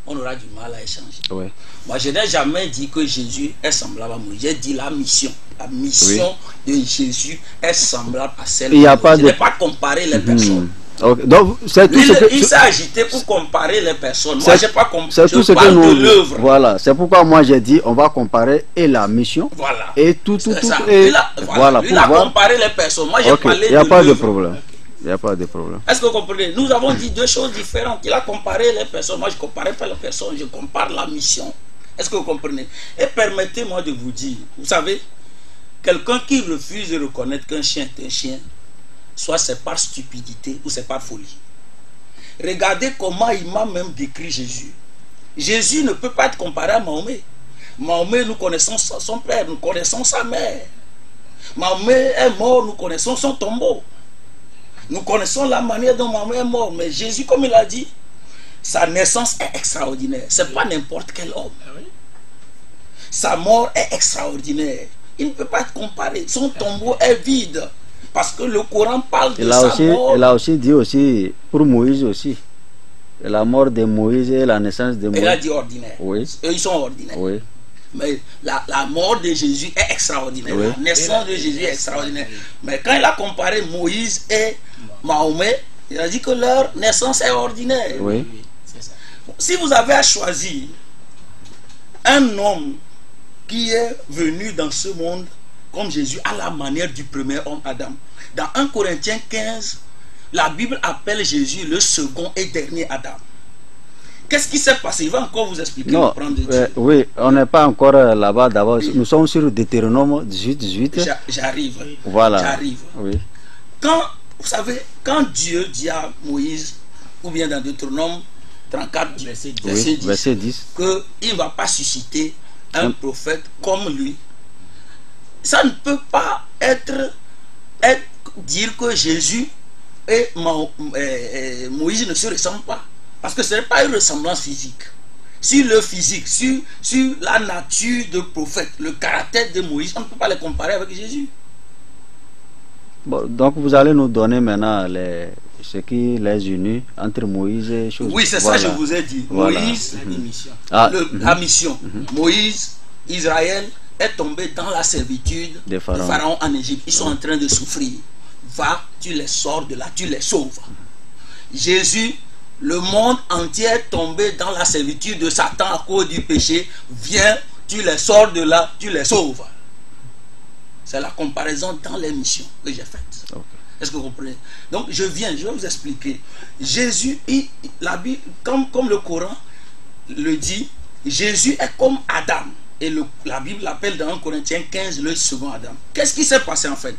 on aura du mal à échanger. Oui. Moi, je n'ai jamais dit que Jésus est semblable à Moïse. J'ai dit la mission. La mission de Jésus est semblable à celle de Moïse. Je n'ai pas comparé les personnes. Okay. Donc, il s'est agité pour comparer les personnes. Moi, je n'ai pas comparé. Je parle de l'œuvre. Voilà, c'est pourquoi moi j'ai dit on va comparer et la mission. Voilà. Et tout. Et voilà. Il a comparé les personnes. Moi, j'ai parlé de l'œuvre. Il n'y a pas de problème. Il n'y a pas de problème. Est-ce que vous comprenez? Nous avons dit deux choses différentes. Il a comparé les personnes. Moi, je ne compare pas les personnes. Je compare la mission. Est-ce que vous comprenez? Et permettez-moi de vous dire, vous savez, quelqu'un qui refuse de reconnaître qu'un chien est un chien, soit c'est par stupidité ou c'est par folie. Regardez comment il m'a même décrit Jésus. Jésus ne peut pas être comparé à Mahomet. Mahomet, nous connaissons son père, nous connaissons sa mère. Mahomet est mort, nous connaissons son tombeau. Nous connaissons la manière dont Mahomet est mort. Mais Jésus, comme il a dit, sa naissance est extraordinaire. Ce n'est pas n'importe quel homme. Sa mort est extraordinaire. Il ne peut pas être comparé. Son tombeau est vide. Parce que le Coran parle de sa mort. Il a aussi dit aussi, pour Moïse aussi, la mort de Moïse et la naissance de Moïse. Il a dit ordinaire. Oui. Eux, ils sont ordinaires. Oui. Mais la mort de Jésus est extraordinaire. Oui. La naissance de Jésus est extraordinaire. Mais quand il a comparé Moïse et Mahomet, il a dit que leur naissance est ordinaire. Oui. Si vous avez à choisir un homme qui est venu dans ce monde comme Jésus à la manière du premier homme Adam, dans 1 Corinthiens 15, la Bible appelle Jésus le second et dernier Adam. Qu'est-ce qui s'est passé? Il va encore vous expliquer. Non, oui, on n'est pas encore là-bas d'abord. Nous sommes sur Deutéronome 18. J'arrive. Voilà. J'arrive. Oui. Quand, vous savez, quand Dieu dit à Moïse, ou bien dans Deutéronome 34, verset 10, qu'il ne va pas susciter un prophète comme lui, ça ne peut pas dire que Jésus et Moïse ne se ressemblent pas. Parce que ce n'est pas une ressemblance physique. Sur le physique, sur la nature de prophète, le caractère de Moïse, on ne peut pas les comparer avec Jésus. Bon, donc vous allez nous donner maintenant ce qui les unit entre Moïse et choses. Oui, c'est ça que je vous ai dit. Voilà. Moïse, la mission. Moïse, Israël est tombé dans la servitude de Pharaon en Égypte. Ils sont en train de souffrir. Va, tu les sors de là, tu les sauves. Jésus, le monde entier est tombé dans la servitude de Satan à cause du péché. Viens, tu les sors de là, tu les sauves. C'est la comparaison dans les missions que j'ai faites. Okay. Est-ce que vous comprenez? Donc je vais vous expliquer. Jésus, la Bible, comme le Coran le dit, Jésus est comme Adam. Et la Bible l'appelle dans 1 Corinthiens 15 le second Adam. Qu'est-ce qui s'est passé en fait?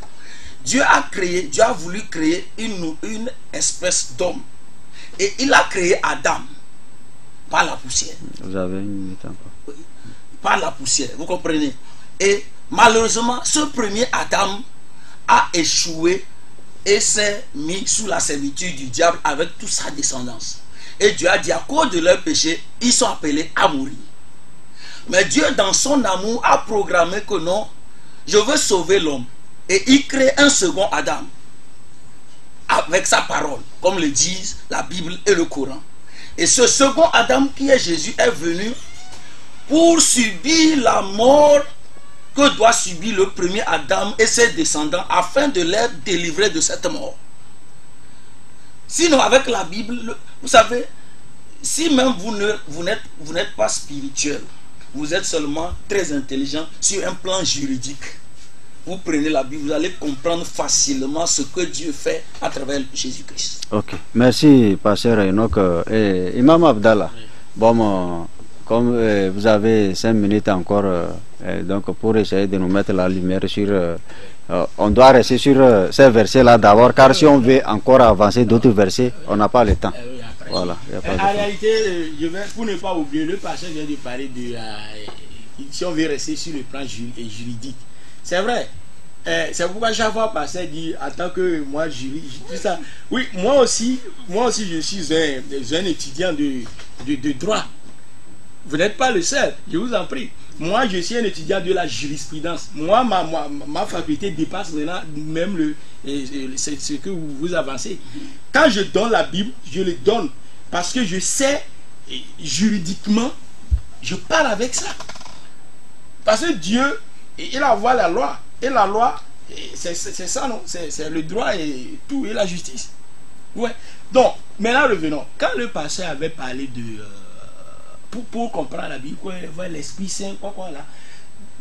Dieu a voulu créer une espèce d'homme. Et il a créé Adam par la poussière. Vous avez une minute encore. Par la poussière, vous comprenez? Et malheureusement, ce premier Adam a échoué et s'est mis sous la servitude du diable avec toute sa descendance. Et Dieu a dit, à cause de leur péché, ils sont appelés à mourir. Mais Dieu, dans son amour, a programmé que non, je veux sauver l'homme. Et il crée un second Adam avec sa parole, comme le disent la Bible et le Coran. Et ce second Adam qui est Jésus est venu pour subir la mort que doit subir le premier Adam et ses descendants afin de les délivrer de cette mort. Sinon, avec la Bible, vous savez, si même vous n'êtes pas spirituel, vous êtes seulement très intelligent sur un plan juridique, vous prenez la Bible, vous allez comprendre facilement ce que Dieu fait à travers Jésus-Christ. Ok, merci Pasteur Enoch. Imam Abdallah, bon, comme vous avez 5 minutes encore, donc pour essayer de nous mettre la lumière sur... on doit rester sur ces versets-là d'abord, car si on veut encore avancer d'autres versets, on n'a pas le temps. Voilà, en réalité, pour ne pas oublier, le pasteur vient de parler de... si on veut rester sur le plan juridique. C'est vrai. C'est pourquoi chaque fois pasteur dit en tant que moi juriste, tout ça. Oui, moi aussi je suis un étudiant de droit. Vous n'êtes pas le seul, je vous en prie. Moi, je suis un étudiant de la jurisprudence. Moi, ma faculté dépasse maintenant même ce que vous avancez. Quand je donne la Bible, je le donne parce que je sais, juridiquement, je parle avec ça. Parce que Dieu, il envoie la loi. Et la loi, c'est ça, non? C'est le droit et tout, et la justice. Ouais. Donc, maintenant revenons. Quand le pasteur avait parlé de... pour comprendre la Bible, l'Esprit Saint, là.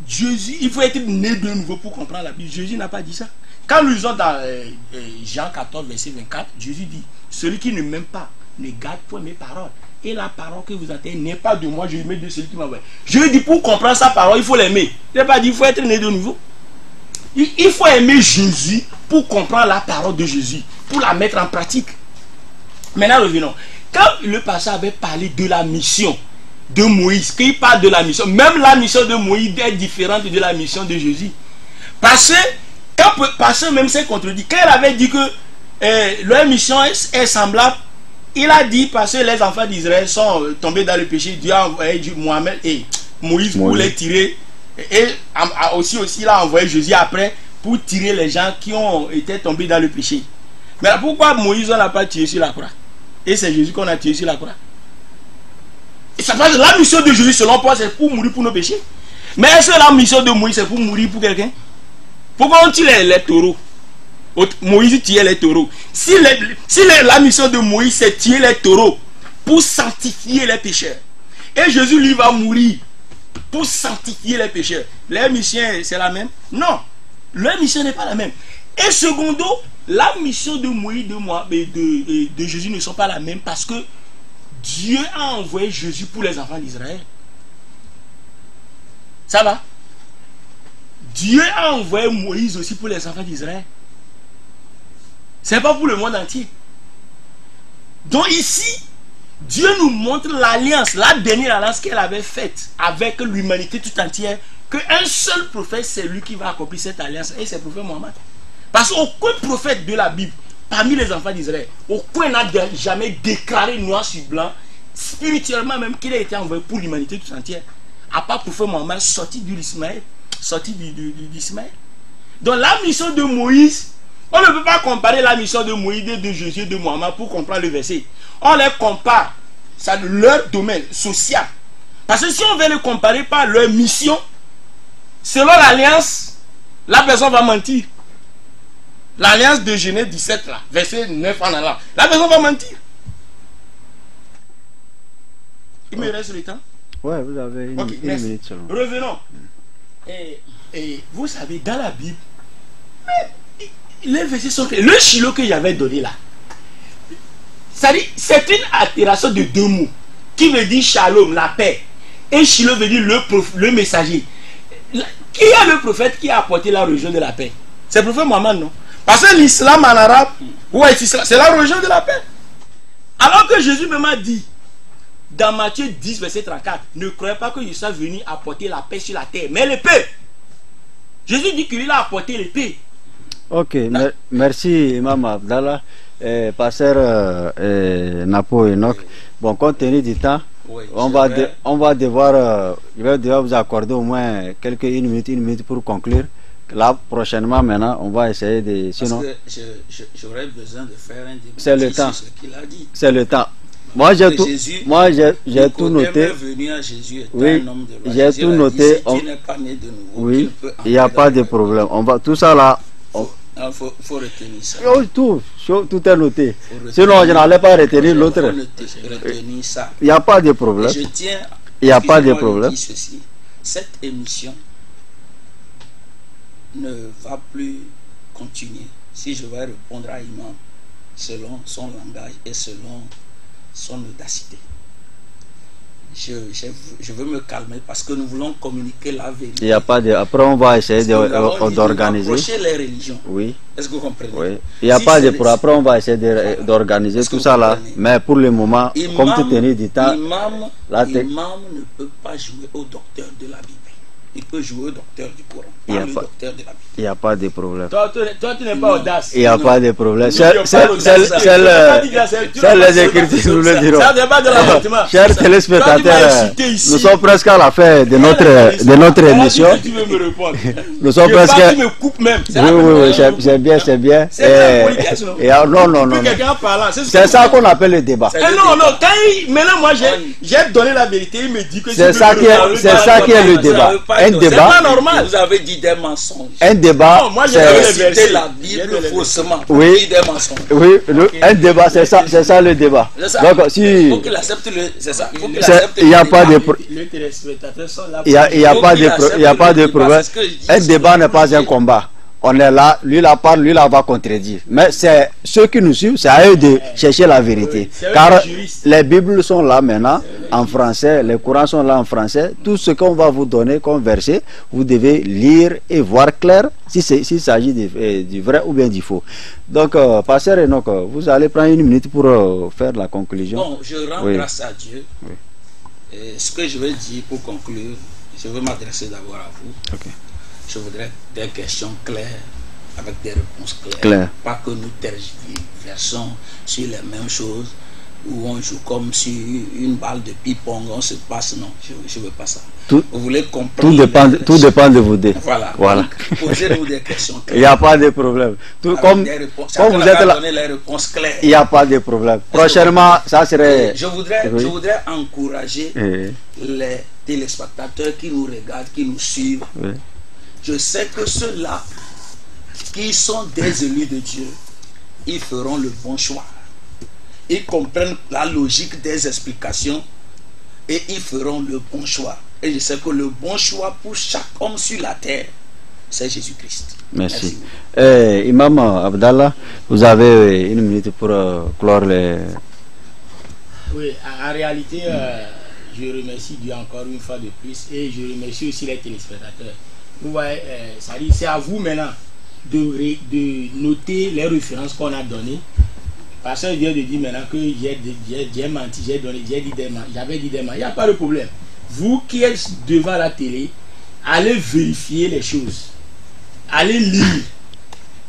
Jésus, il faut être né de nouveau pour comprendre la Bible. Jésus n'a pas dit ça. Quand nous lisons dans Jean 14, verset 24, Jésus dit, celui qui ne m'aime pas ne garde point mes paroles. Et la parole que vous entendez n'est pas de moi, je mets de celui qui m'envoie. Je lui dis, pour comprendre sa parole, il faut l'aimer. Il n'a pas dit, il faut être né de nouveau. Il faut aimer Jésus pour comprendre la parole de Jésus, pour la mettre en pratique. Maintenant, revenons. Quand le pasteur avait parlé de la mission de Moïse, qu'il parle de la mission, même la mission de Moïse est différente de la mission de Jésus. Parce que, quand le pasteur même s'est contredit, quand il avait dit que leur mission est semblable, il a dit parce que les enfants d'Israël sont tombés dans le péché, Dieu a envoyé Mohamed et Moïse pour les tirer. Et aussi il a envoyé Jésus après pour tirer les gens qui ont été tombés dans le péché. Mais pourquoi Moïse on n'a pas tué sur la croix? Et c'est Jésus qu'on a tué sur la croix. Et ça passe, la mission de Jésus selon Paul c'est pour mourir pour nos péchés. Mais est-ce que la mission de Moïse c'est pour mourir pour quelqu'un? Pourquoi on tue les taureaux? Moïse tuait les taureaux. Si la mission de Moïse c'est tuer les taureaux pour sanctifier les pécheurs, et Jésus lui va mourir pour sanctifier les pécheurs, leur mission c'est la même? Non, leur mission n'est pas la même. Et secondo, la mission de Moïse de Jésus ne sont pas la même parce que Dieu a envoyé Jésus pour les enfants d'Israël. Ça va? Dieu a envoyé Moïse aussi pour les enfants d'Israël. C'est pas pour le monde entier. Donc ici, Dieu nous montre l'alliance, la dernière alliance qu'elle avait faite avec l'humanité tout entière, qu'un seul prophète, c'est lui qui va accomplir cette alliance, et c'est le prophète Mohammed. Parce qu'aucun prophète de la Bible, parmi les enfants d'Israël, aucun n'a jamais déclaré noir sur blanc, spirituellement même, qu'il a été envoyé pour l'humanité tout entière. À part le prophète Mohammed, sorti d'Ismaël. Donc la mission de Moïse, on ne peut pas comparer la mission de Moïse, de Jésus, de Mohammed pour comprendre le verset. On les compare, ça leur domaine social. Parce que si on veut les comparer par leur mission, selon l'alliance, la personne va mentir. L'alliance de Genèse 17, là, verset 9 en allant, la personne va mentir. Il me reste le temps? Oui, vous avez une minute seulement. Revenons. Et vous savez, dans la Bible, les versets sont clairs. Le Shiloh que j'avais donné là, c'est une altération de deux mots qui veut dire shalom, la paix. Et Shiloh veut dire le messager. Qui est le prophète qui a apporté la religion de la paix? C'est le prophète Mohammed, non? Parce que l'islam en arabe, ouais, c'est la religion de la paix. Alors que Jésus m'a dit, dans Matthieu 10, verset 34, ne croyez pas que je sois venu apporter la paix sur la terre, mais l'épée. Jésus dit qu'il a apporté l'épée. Ok, merci Imam Abdallah, pasteur Napo Enoch. Bon, compte tenu du temps, oui, on va devoir vous accorder au moins une minute pour conclure. Là, prochainement, maintenant, on va essayer de... Sinon, parce que j'aurais besoin de faire un débat. C'est le temps. Ce qu'il a dit. C'est le temps. Moi, j'ai tout noté. Oui, j'ai tout noté. Oui, il n'y a pas de problème. On va tout ça là. Il faut retenir ça. Tout est noté. Sinon, je n'allais pas retenir l'autre. Retenir ça. Il n'y a pas de problème. Je tiens. Il n'y a pas de problème. Cette émission ne va plus continuer si je vais répondre à Imam selon son langage et selon son audacité. Je veux me calmer parce que nous voulons communiquer la vérité. Il n'y a pas de... Après, on va essayer d'organiser. Les religions. Oui. Est-ce que vous comprenez? Oui. Il n'y a pas de... Après, on va essayer d'organiser tout ça là. Mais pour le moment, comme tu tenais du temps... Imam ne peut pas jouer au docteur de la Bible. il peut jouer au docteur du Coran, Il y a pas le pas- docteur de la Bible. Il n'y a pas de problème. Toi, tu n'es pas audace. Il n'y a pas de problème. Tu n'es pas audace. C'est les Écritures nous le diront. Ça débat de l'avortement. Chers téléspectateurs, nous sommes presque à la fin de notre émission. Tu veux me répondre? Nous sommes Je parle, presque... tu me coupes même. Oui, c'est bien, c'est bien. C'est la politesse, non? Non. Quelqu'un parlant. C'est ça qu'on appelle le débat. Non, maintenant moi j'ai donné la vérité, il me dit que C'est ça qui est le débat. Un C'est débat, pas normal. Vous avez dit des mensonges. un débat, Non, moi, j'ai Vous avez les c'est... versets. cité la Bible faussement. Oui. Dit des mensonges. Oui, un débat, c'est ça le débat. C'est ça. Donc, Il si... faut qu'il accepte le. C'est ça. Il faut qu'il C'est- accepte il y a le pas débat. de- Les téléspectateurs sont là. Il n'y a faut pas qu'il de accepte il y a pas le de débat, problème. c'est ce que je dis. Un débat n'est pas un combat. On est là, lui là parle, lui là va contredire. Mais c'est ceux qui nous suivent, c'est à eux de chercher la vérité. Oui, c'est eux Car les juristes. les Bibles sont là maintenant en français, les Corans sont là en français. Tout ce qu'on va vous donner comme verset, vous devez lire et voir clair s'il s'agit du vrai ou bien du faux. Donc, Pasteur Enoch, vous allez prendre une minute pour faire la conclusion. Bon, je rends Oui. grâce à Dieu. Oui. Et ce que je veux dire pour conclure, je veux m'adresser d'abord à vous. Ok. Je voudrais des questions claires, avec des réponses claires. Clair. Pas que nous tergiversons sur les mêmes choses, où on joue comme sur une balle de ping-pong, on se passe. Non, je ne veux pas ça. Tout- Vous voulez comprendre. Tout dépend de vous deux. Voilà. Voilà. Donc, posez-nous des questions Il n'y claires. a pas de problème. Tout, avec comme des réponses. comme Chacun vous va êtes là, donner les réponses claires. il n'y a pas de problème. Prochainement, ça serait... Je voudrais encourager Eh, les téléspectateurs qui nous regardent, qui nous suivent. oui. Je sais que ceux-là qui sont des élus de Dieu, ils feront le bon choix. Ils comprennent la logique des explications et ils feront le bon choix. Et je sais que le bon choix pour chaque homme sur la terre, c'est Jésus-Christ. Merci. Imam Abdallah, vous avez une minute pour clore les... Oui, en réalité, je remercie Dieu encore une fois de plus et je remercie aussi les téléspectateurs. Vous voyez, c'est à vous maintenant de noter les références qu'on a données. Parce que je viens de dire maintenant que j'ai menti, j'avais dit des menti. Il n'y a pas de problème. Vous qui êtes devant la télé, allez vérifier les choses. Allez lire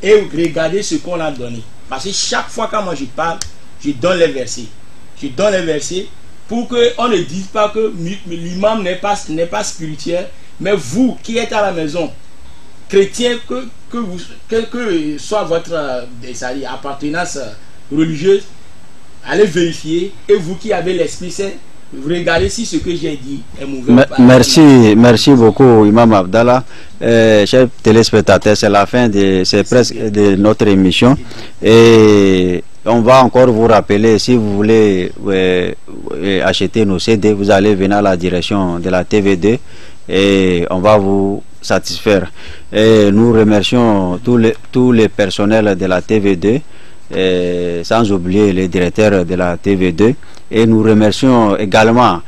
et regardez ce qu'on a donné. Parce que chaque fois quand moi je parle, je donne les versets. Je donne les versets pour qu'on ne dise pas que l'imam n'est pas spirituel, mais vous qui êtes à la maison, chrétien, que soit votre appartenance religieuse, allez vérifier. Et vous qui avez l'Esprit Saint, regardez si ce que j'ai dit est mauvais ou pas. Merci beaucoup Imam Abdallah. Chers téléspectateurs, c'est la fin c'est presque de notre émission et on va encore vous rappeler, si vous voulez acheter nos CD, vous allez venir à la direction de la TV2 et on va vous satisfaire. Et nous remercions tous les personnels de la TV2, sans oublier les directeurs de la TV2, et nous remercions également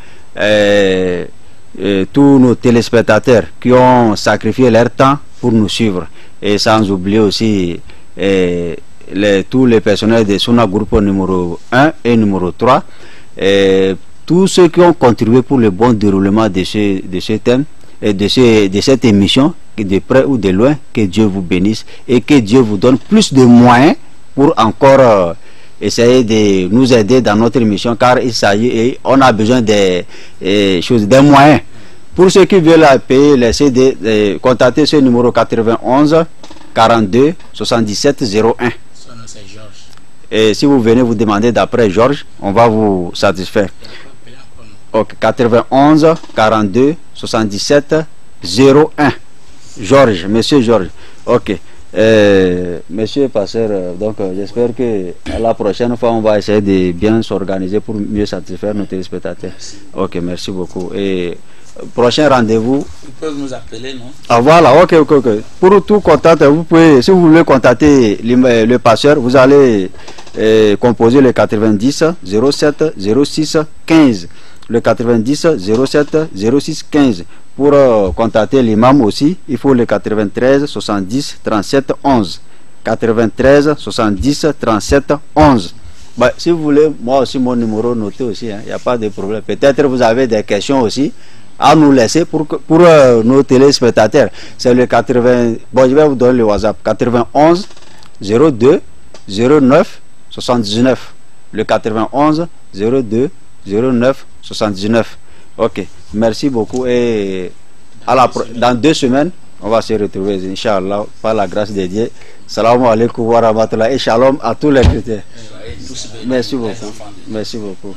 tous nos téléspectateurs qui ont sacrifié leur temps pour nous suivre, et sans oublier aussi tous les personnels de Suna Groupe numéro 1 et numéro 3, tous ceux qui ont contribué pour le bon déroulement de ce thème et de cette émission, de près ou de loin. Que Dieu vous bénisse et que Dieu vous donne plus de moyens pour encore essayer de nous aider dans notre émission, car on a besoin des moyens. Pour ceux qui veulent payer les CD, contactez ce numéro 91 42 77 01. Et si vous venez vous demander d'après Georges, on va vous satisfaire. Ok, 91 42 77 01. Georges, monsieur Georges. Ok. Monsieur Pasteur, donc j'espère que à la prochaine fois on va essayer de bien s'organiser pour mieux satisfaire nos téléspectateurs. Ok, merci beaucoup. Et prochain rendez-vous. Ils peuvent nous appeler, non? Ah voilà, ok. Pour tout contact, vous pouvez, si vous voulez contacter le pasteur, vous allez composer le 90 07 06 15. Le 90 07 06 15. Pour contacter l'imam aussi, il faut le 93 70 37 11. 93 70 37 11. Bah, si vous voulez, moi aussi mon numéro noté aussi, il n'y a pas de problème. Peut-être vous avez des questions aussi. à nous laisser pour nos téléspectateurs. C'est le 80. Bon, je vais vous donner le WhatsApp. 91 02 09 79. Le 91 02 09 79. Ok, merci beaucoup et dans 2 semaines, on va se retrouver, Inch'Allah, par la grâce de Dieu. Salam alaikum wa rahmatullah et shalom à tous les chrétiens. Merci beaucoup. Merci beaucoup.